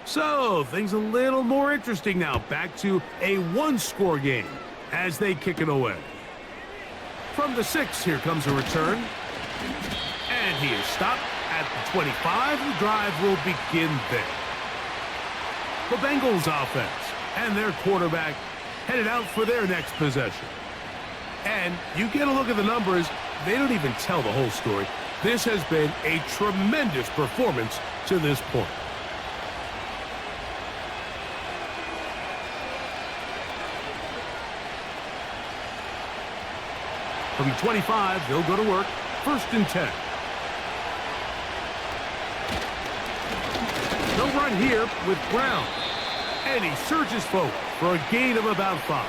So, things a little more interesting now. Back to a 1-score game as they kick it away. From the 6, here comes a return. And he is stopped at the 25. The drive will begin there. The Bengals offense and their quarterback headed out for their next possession. And you get a look at the numbers, they don't even tell the whole story. This has been a tremendous performance to this point. From the 25, they'll go to work. First and 10. They'll run here with Brown. And he surges forward for a gain of about 5.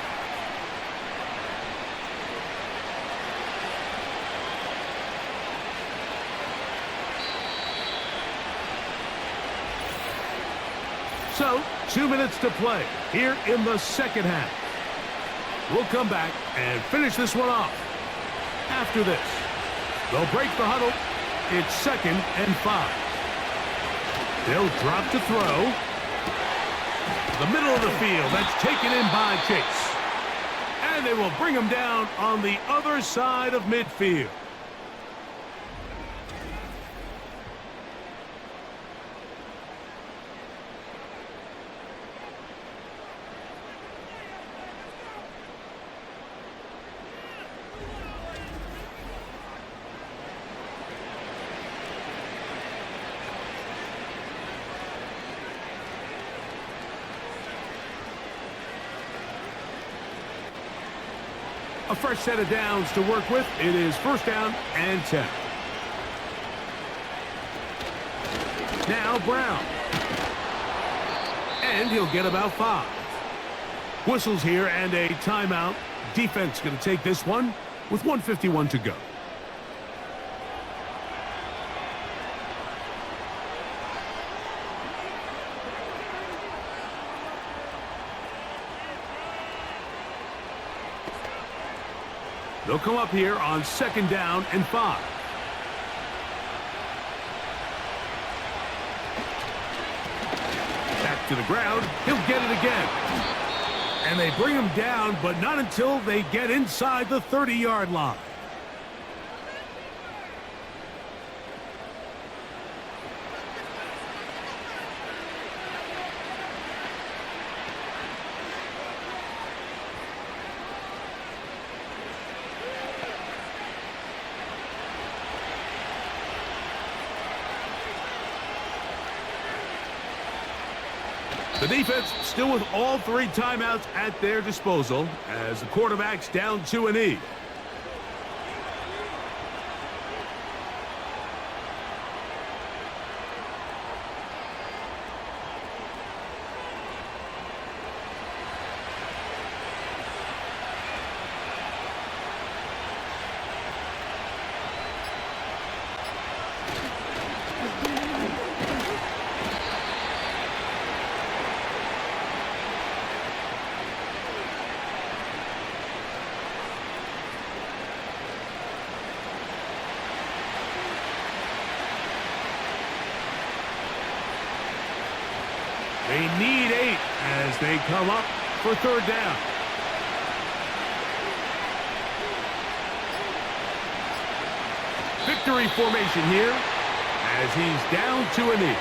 So, 2 minutes to play here in the second half. We'll come back and finish this one off. After this, they'll break the huddle. It's 2nd and 5. They'll drop to throw. The middle of the field, that's taken in by Chase. And they will bring him down on the other side of midfield. A fresh set of downs to work with. It is 1st down and 10. Now Brown. And he'll get about 5. Whistles here and a timeout. Defense going to take this one with 1:51 to go. They'll come up here on 2nd down and 5. Back to the ground. He'll get it again. And they bring him down, but not until they get inside the 30-yard line. The defense still with all 3 timeouts at their disposal as the quarterback's down to a knee. They need 8 as they come up for 3rd down. Victory formation here as he's down to a knee.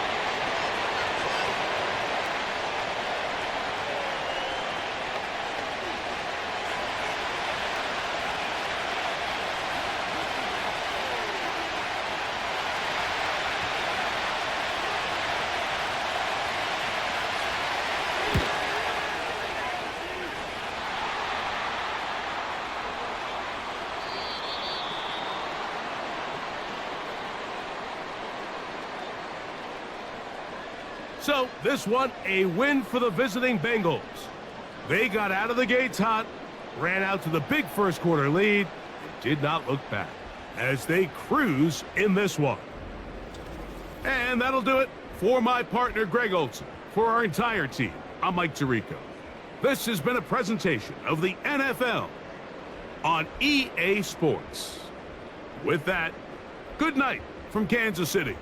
So, this one, a win for the visiting Bengals. They got out of the gates hot, ran out to the big first quarter lead, and did not look back as they cruise in this one. And that'll do it for my partner, Greg Olson. For our entire team, I'm Mike Tirico. This has been a presentation of the NFL on EA Sports. With that, good night from Kansas City.